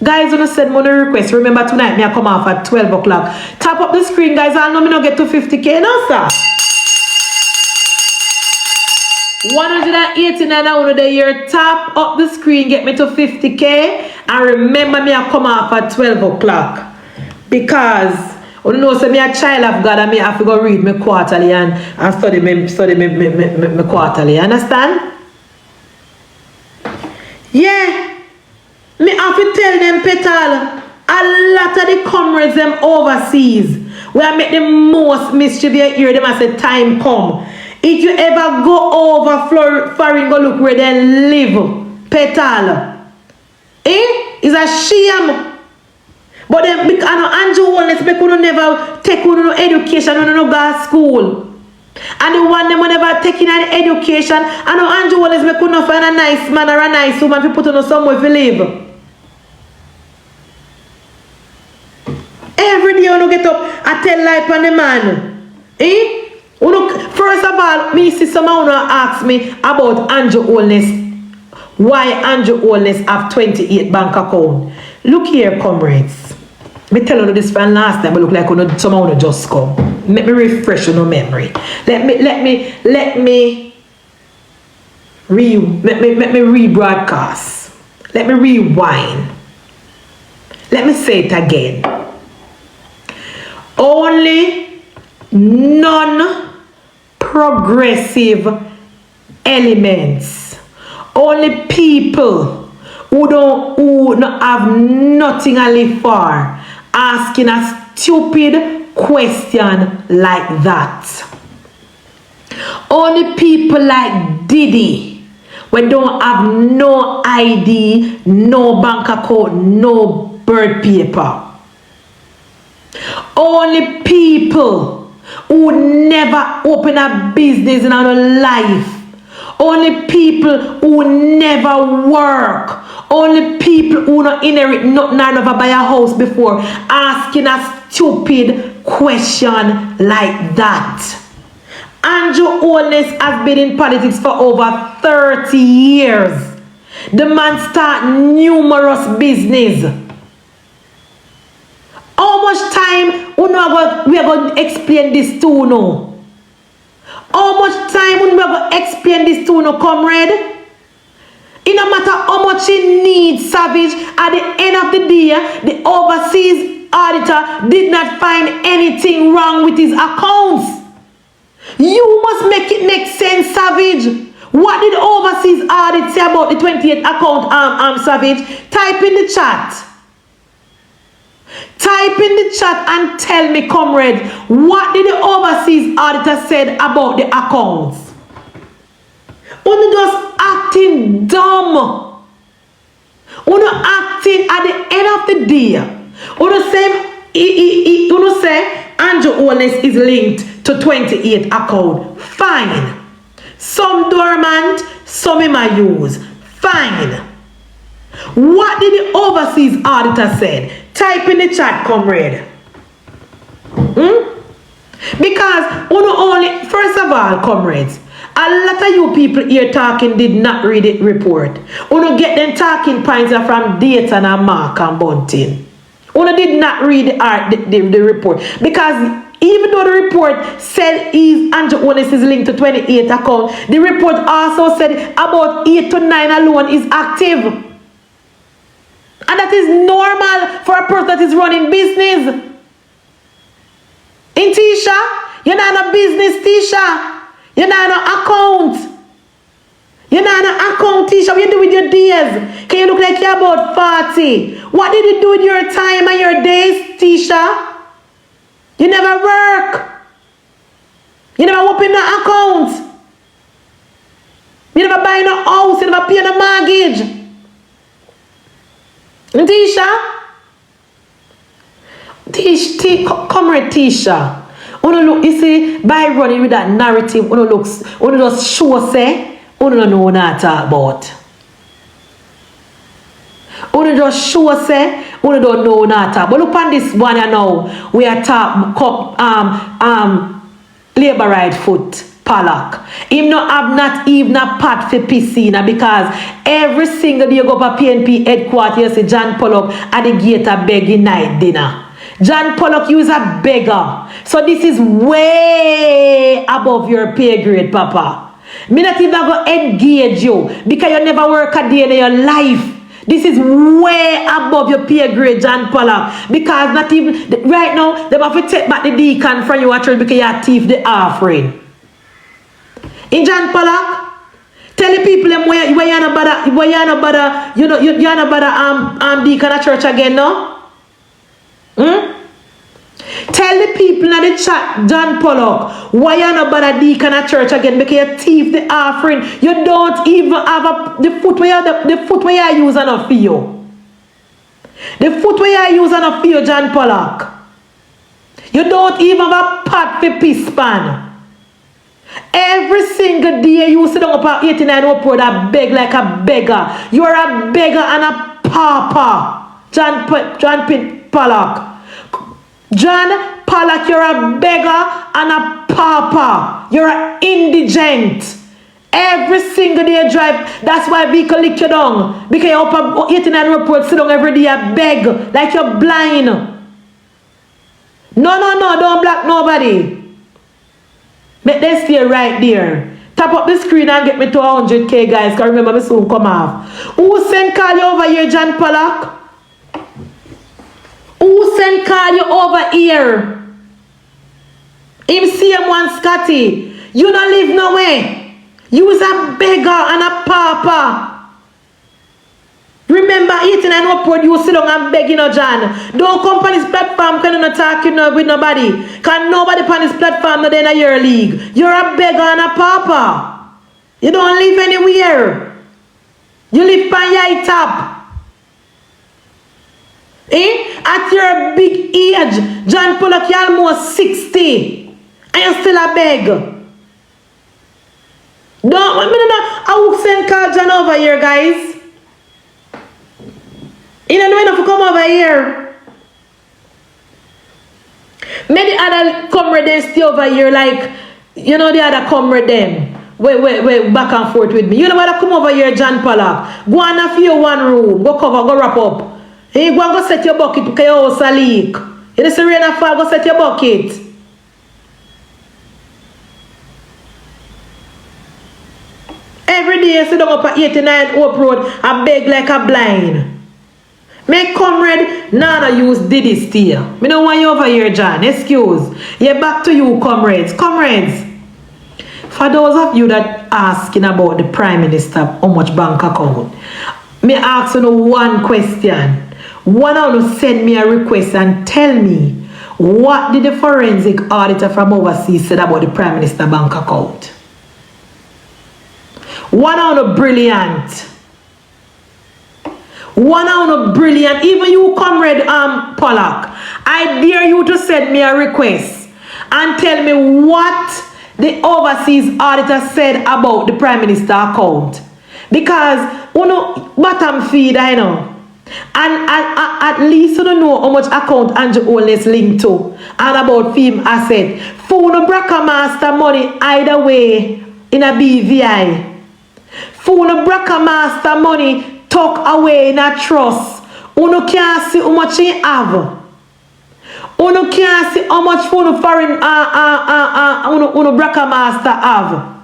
guys, when I said money request, remember tonight me I come off at 12 o'clock. Tap up the screen, guys. I know me not get to 50K now, sir. 189 out of the year. Tap up the screen, get me to 50K. And remember me I come off at 12 o'clock. Because you know, so me a child of God and me have to go read me quarterly and study me quarterly. Understand? Yeah. Me have to tell them, Petal, a lot of the comrades them overseas. We are make the most mischief here. Them I say time come. If you ever go over foreign, go look where they live. Petal. It's a shame. But then, I know Andrew Wallace, we could never take no education, no go to school. And the one them never taking an education. I know Andrew Wallace, we could not find a nice man or a nice woman to put on somewhere to live. Every day when you get up, I tell life on the man. First of all, me see someone ask me about Andrew Wallace. Why Andrew Wallace have 28 bank account? Look here, comrades. Me tell you this from last time, but look like someone just come. Let me refresh your memory. Let me rebroadcast. Let me rewind. Let me say it again. Only non-progressive elements. Only people who don't have nothing to live for asking a stupid question like that. Only people like Diddy, when don't have no ID, no bank account, no birth paper. Only people who never open a business in their life. Only people who never work. Only people who not inherit nothing or never buy a house before asking a stupid question like that. Andrew Wallace has been in politics for over 30 years. The man start numerous business. How much time we are going to explain this to now? How much time we are going to explain this to now, comrade? It no matter how much he needs, Savage, at the end of the day, the overseas auditor did not find anything wrong with his accounts. You must make it make sense, Savage. What did overseas audit say about the 28 account, Savage? Type in the chat. Type in the chat and tell me, comrade, what did the overseas auditor said about the accounts? You're just acting dumb. You're acting at the end of the day. You say Andrew Wallace is linked to 28 account. Fine. Some dormant, some in my use. Fine. What did the overseas auditor say? Type in the chat, comrade. Because first of all, comrades, a lot of you people here talking did not read the report. You get them talking points from Dayton and Mark and Bunting. You did not read the report. Because even though the report said Andrew Wallace is linked to 28 account, the report also said about 8 to 9 alone is active. And that is normal for a person that is running business. In Tisha, you're not a business, Tisha. You're not an account. You're not an account, Tisha. What you do with your days? Can you look like you're about 40? What did you do with your time and your days, Tisha? You never work. You never open no account. You never buy no house. You never pay no mortgage. Tisha, comrade Tisha. Look, you see, by running with that narrative, just show say, don't know what I talk about. Just show say, don't know what I talk. But look on this one now, we are talking labor right foot. Palak. Him not even a pat for piscina because every single day you go to PNP headquarters, you see John Pollock at the gate a begging night dinner. John Pollock, you is a beggar. So this is way above your pay grade, Papa. Me not even going to engage you because you never work a day in your life. This is way above your pay grade, John Pollock. Because not even, right now, they have to take back the deacon from you actually because you thief the offering. In John Pollock, tell the people them where you are not bother, you know, you're not bother deacon at church again, no? Tell the people in the chat, John Pollock, why you not bother deacon at church again? Because you thief the offering. You don't even have the foot where you use enough for you. The foot where you use enough for you, John Pollock. You don't even have a pot for piss pan. Every single day you sit down up at 89 upward and beg like a beggar. You're a beggar and a pauper. John Pollock. John Pollock, you're a beggar and a pauper. You're an indigent. Every single day you drive, that's why vehicle lick you down. Because you're up at 89 upward, sit down every day and beg like you're blind. No, don't block nobody. Make them stay right there. Tap up the screen and get me to 100K, guys. Because remember, me soon come off. Who sent call you over here, John Pollock? Who sent call you over here? Him see him one Scotty. You don't live nowhere. You is a beggar and a pauper. Remember, eating and upward, you sit down and begging, John. Don't come on this platform because you're not talking with nobody. Because nobody on this platform is in your league. You're a beggar and a pauper. You don't live anywhere. You live on your top. At your big age, John Pollock, you're almost 60. And you're still a beg. I will send call John over here, guys. You don't know enough to come over here. Many other comrade them stay over here like, you know the other comrade them. Wait, back and forth with me. You know what I come over here, John Pollock. Go on a few one room. Go cover, go wrap up. Hey, go and go set your bucket because your house a leak. You know the rain and fall, go set your bucket. Every day you sit down up at 89 Oak Road and beg like a blind. Make comrade, none use Diddy steer. Me don't want you over here, John. Excuse. Yeah, back to you, comrades. Comrades, for those of you that asking about the Prime Minister, how much bank account, me ask you one question. One of you send me a request and tell me what did the forensic auditor from overseas said about the Prime Minister bank account. One of you brilliant. One out brilliant. Even you, comrade Pollock, I dare you to send me a request and tell me what the overseas auditor said about the Prime Minister account. Because you know bottom feed, I know. And at least you don't know how much account Andrew Holness linked to and about film asset. For no Braca Master money either way in a BVI. For no Braca Master money tuck away in a trust. Uno can't see how much he have. Uno can't see how much foreign uno Braca Master have.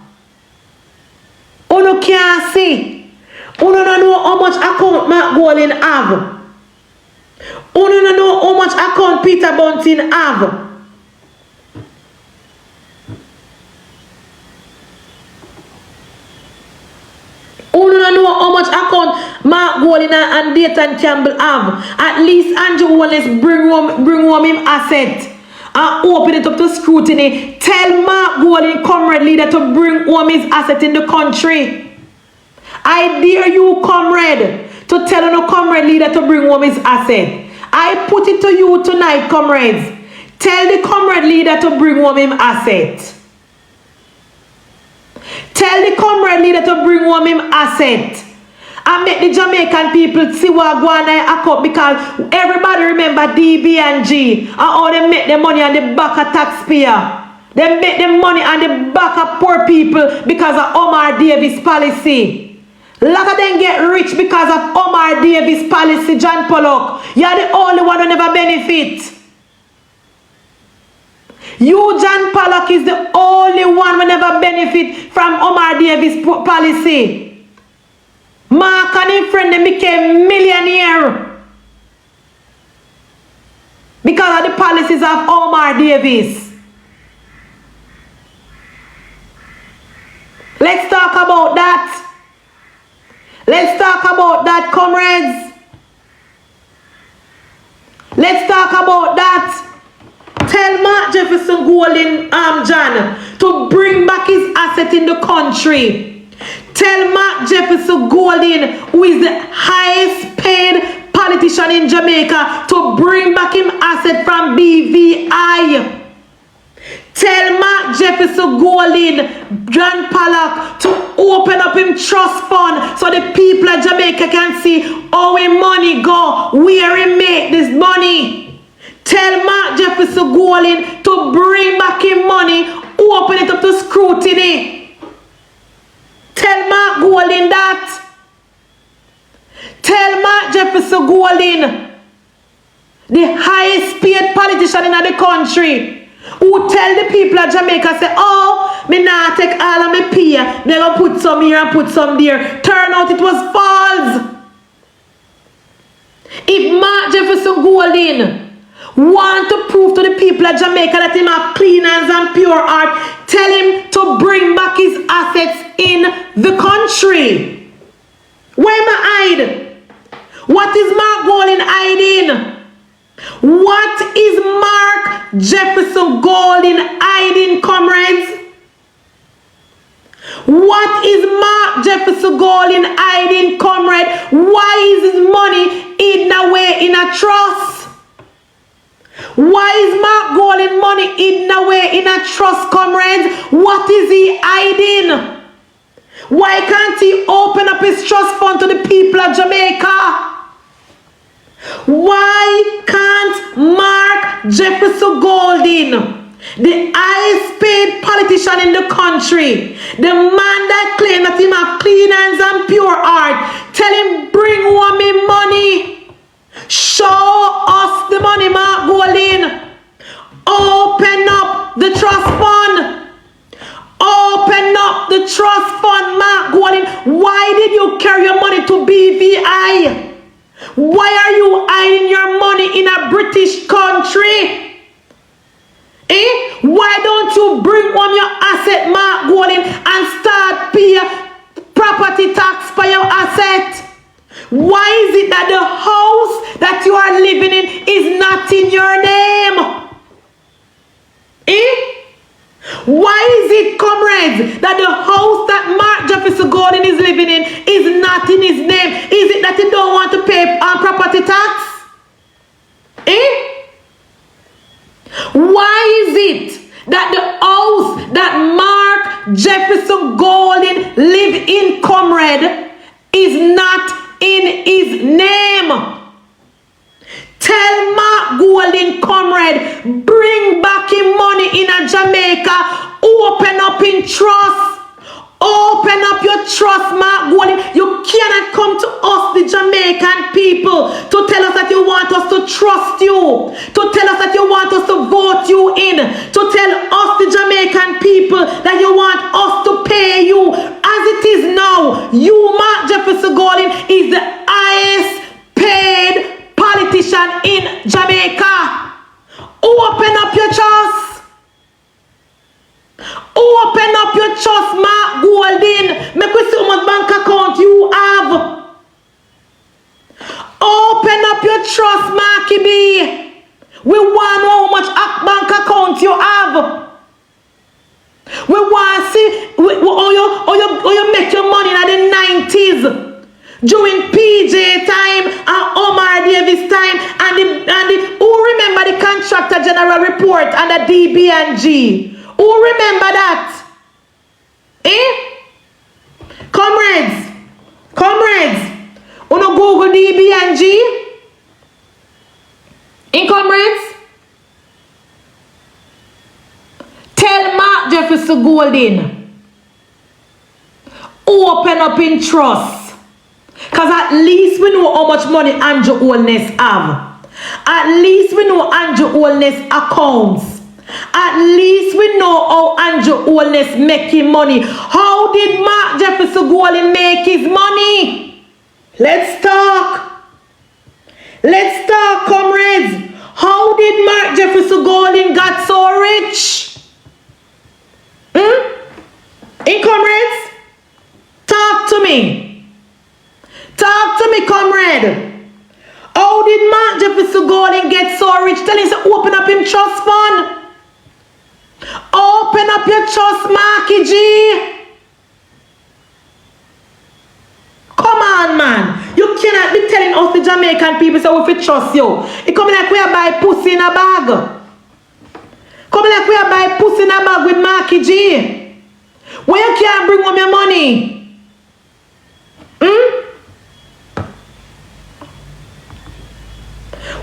Uno can't see. Uno don't know how much account Mark Golden have. Uno don't know how much account Peter Bunting have. Uno don't know how much account Mark Golden and Dayton Campbell have. At least Andrew Holness bring home him asset and open it up to scrutiny. Tell Mark Golden, comrade leader, to bring home his asset in the country. I dare you, comrade, to tell no comrade leader to bring home his asset. I put it to you tonight, comrades. Tell the comrade leader to bring home him asset. Tell the comrade leader to bring home him asset. And make the Jamaican people see what going on because everybody remember DB and G and how they make the money on the back of taxpayer. They make the money on the back of poor people because of Omar Davis policy. A lot of them get rich because of Omar Davis policy, John Pollock. You're the only one who never benefit. You, John Pollock, is the only one who never benefit from Omar Davis policy. Mark and his friend, they became millionaire because of the policies of Omar Davis. Let's talk about that. Let's talk about that, comrades. Let's talk about that. Tell Mark Jefferson Golden, John, to bring back his asset in the country. Tell Mark Jefferson Golden, who is the highest paid politician in Jamaica, to bring back him asset from BVI. Tell Mark Jefferson Golden, John Pollock, to open up him trust fund so the people of Jamaica can see how his money go, where he make this money. Tell Mark Jefferson Golden to bring back his money, open it up to scrutiny. Tell Mark Golden that. Tell Mark Jefferson Golden, the highest paid politician in the country, who tell the people of Jamaica, say, oh, me nah take all of my pay, they gonna put some here and put some there. Turn out it was false. If Mark Jefferson Golden want to prove to the people of Jamaica that he have clean hands and pure heart, tell him to bring back his assets in the country. Why am I hide? What is Mark Golden hiding? What is Mark Jefferson Golden hiding, comrades? What is Mark Jefferson Golden hiding, comrade? Why is his money hidden away in a trust? Why is Mark Golden money hidden away in a trust, comrades? What is he hiding? Why can't he open up his trust fund to the people of Jamaica? Why can't Mark Jefferson Golden, the highest paid politician in the country, the man that claims that he have clean hands and pure heart, tell him bring home me money? Show us the money, Mark Golden. Open up the trust fund. Open up the trust fund, Mark Golden. Why did you carry your money to BVI? Why are you hiding your money in a British country? Why don't you bring home your asset, Mark Golden, and start pay property tax for your asset? Why is it that the house that you are living in is not in your name? Why is it, comrades, that the house that Mark Jefferson Golden is living in is not in his name? Is it that he don't want to pay property tax? Why is it that the house that Mark Jefferson Golden live in, comrade, is not in his name? Tell Mark Golden, comrade, bring back his money in a Jamaica. Open up in trust. Open up your trust, Mark Golden. You cannot come to us, the Jamaican people, to tell us that you want us to trust you, to tell us that you want us to vote you in, to tell us, the Jamaican people, that you want us to pay you. As it is now, you, Mark Jefferson Golden, is the highest paid politician in Jamaica. Open up your trust. Open up your trust, Mark Golden. Make we see how much bank account you have. Open up your trust, MunchieB. We want to know how much bank account you have. We want to see how you make your money in the 90s. During PJ time and Omar Davis time and the who remember the Contractor General Report and the DB&G? Who remember that? Comrades, wanna Google DB&G? Comrades? Tell Mark Jefferson Golden, open up in trust. Because at least we know how much money Andrew Holness have. At least we know Andrew Holness accounts. At least we know how Andrew Holness making money. How did Mark Jefferson Golden make his money? Let's talk. Let's talk, comrades. How did Mark Jefferson Golden got so rich? Comrades? Talk to me. Talk to me, comrade. How How did Mark Jefferson Golden get so rich? Tell him to open up him trust fund. Open up your trust, Marky G. Come on, man. You cannot be telling us the Jamaican people so we trust you. It come like we are buy pussy in a bag. Come like we are buy pussy in a bag with Marky G. Where you can't bring home your money?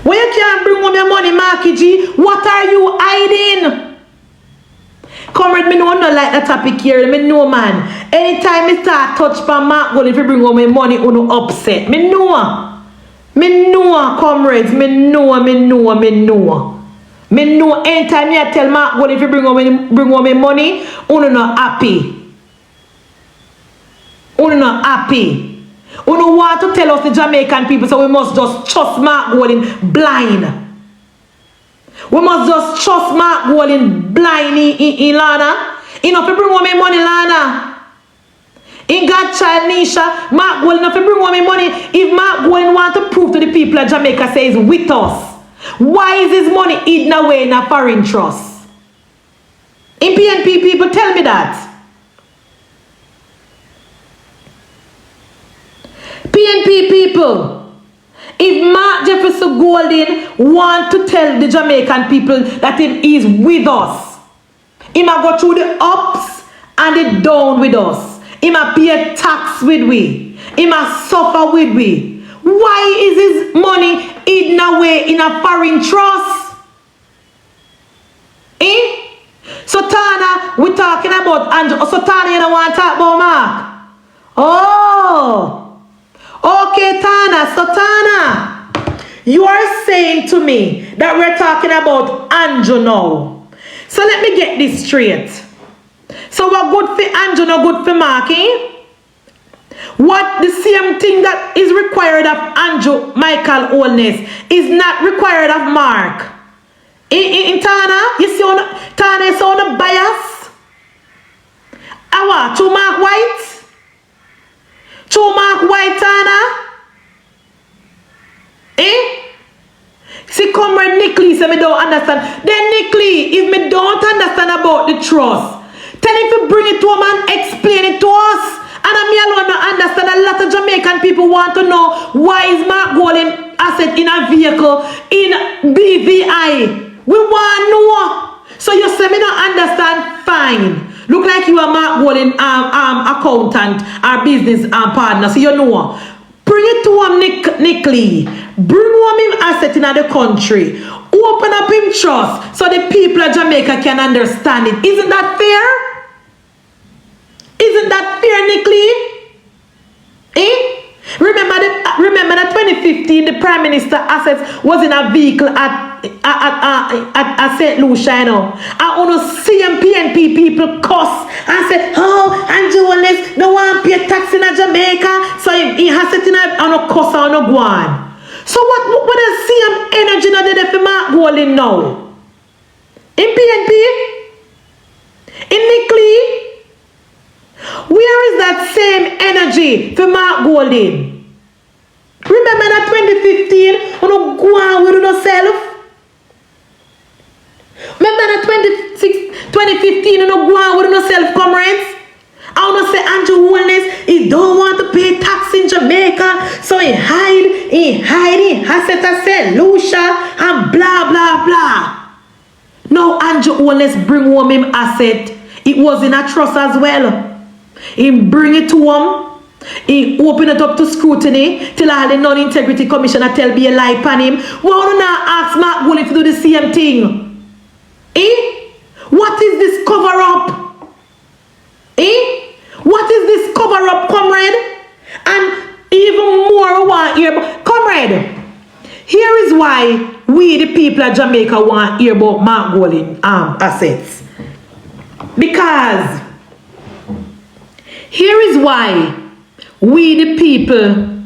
Where you can't bring home your money, Marky G? What are you hiding? Comrade, me no like that topic here. Me know, man. Anytime me start touch pan Mark Gold, if you bring home my money, uno upset. Me know. Me know, comrades. Me know. Me know. Anytime I tell Mark Gold, if you bring home my money, uno not happy. Uno not happy. Uno want to tell us the Jamaican people, so we must just trust Mark Gold in blind. We must just trust Mark Gold in blind in Lana. Enough to bring home my money, Lana. In Godchild Nisha, Mark Gold enough to bring home my money. If Mark Gold want to prove to the people of Jamaica say he's with us, why is his money hidden away in a foreign trust? In PNP people, tell me that. PNP people. If Mark Jefferson Golden want to tell the Jamaican people that he is with us, he might go through the ups and the down with us. He might pay tax with we. He might suffer with we. Why is his money hidden away in a foreign trust? So Tana, we're talking about Andrew. So Tana, you don't want to talk about Mark? Oh. Okay, Tana. So Tana, you are saying to me that we're talking about Andrew now. So let me get this straight. So we're good for Andrew, not good for Marky? What the same thing that is required of Andrew Michael Holness is not required of Mark. In Tana, you see Tana is on a bias. Awa, to Mark White? To Mark White, Tana? See, comrade Nickley say me don't understand. Then Nickley, if me don't understand about the trust, tell him to bring it to him and explain it to us. And me alone don't understand. A lot of Jamaican people want to know why is Mark Golden asset in a vehicle in BVI. We want to know. So you say me don't understand, fine. Look like you are Mark Golden accountant or business partner, so you know. Bring it to him, Nickley. Bring home him asset in the country. Open up him trust so the people of Jamaica can understand it. Isn't that fair? Isn't that fair, Nickley? Remember that 2015 the Prime Minister assets was in a vehicle at St. Lucia, you know. And on the CMPNP people cuss and say, oh, Andrew Holness no want to pay tax in Jamaica, so he has it in a cuss on a guan. So what does CM energy not there for Mark Golden now? In PNP? In Nickley? Where is that same energy for Mark Golden? Remember that 2015 when you go on with yourself? Remember that 2015 when you go on with yourself, comrades? I want to say Andrew Holness, he don't want to pay tax in Jamaica, so he has it at St. Lucia and blah blah blah. Now Andrew Holness bring home him asset. It was in a trust as well. He bring it to him. He open it up to scrutiny till all the non-integrity commissioner tell be a lie upon him. Why don't not ask Mark Golden to do the same thing? What is this cover up? What is this cover up, comrade? And even more want hear, comrade. Here is why we the people of Jamaica want hear about Mark Golden assets. Because here is why we the people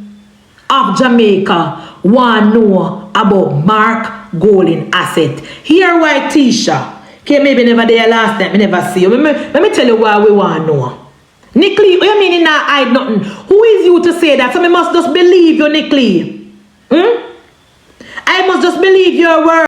of Jamaica want to know about Mark Golden asset. Here why Tisha. Okay, maybe never there last time, I never see you. Let me tell you why we want to know. Nickley, what you mean you not hide nothing? Who is you to say that? So we must just believe you, Nickley. I must just believe your word.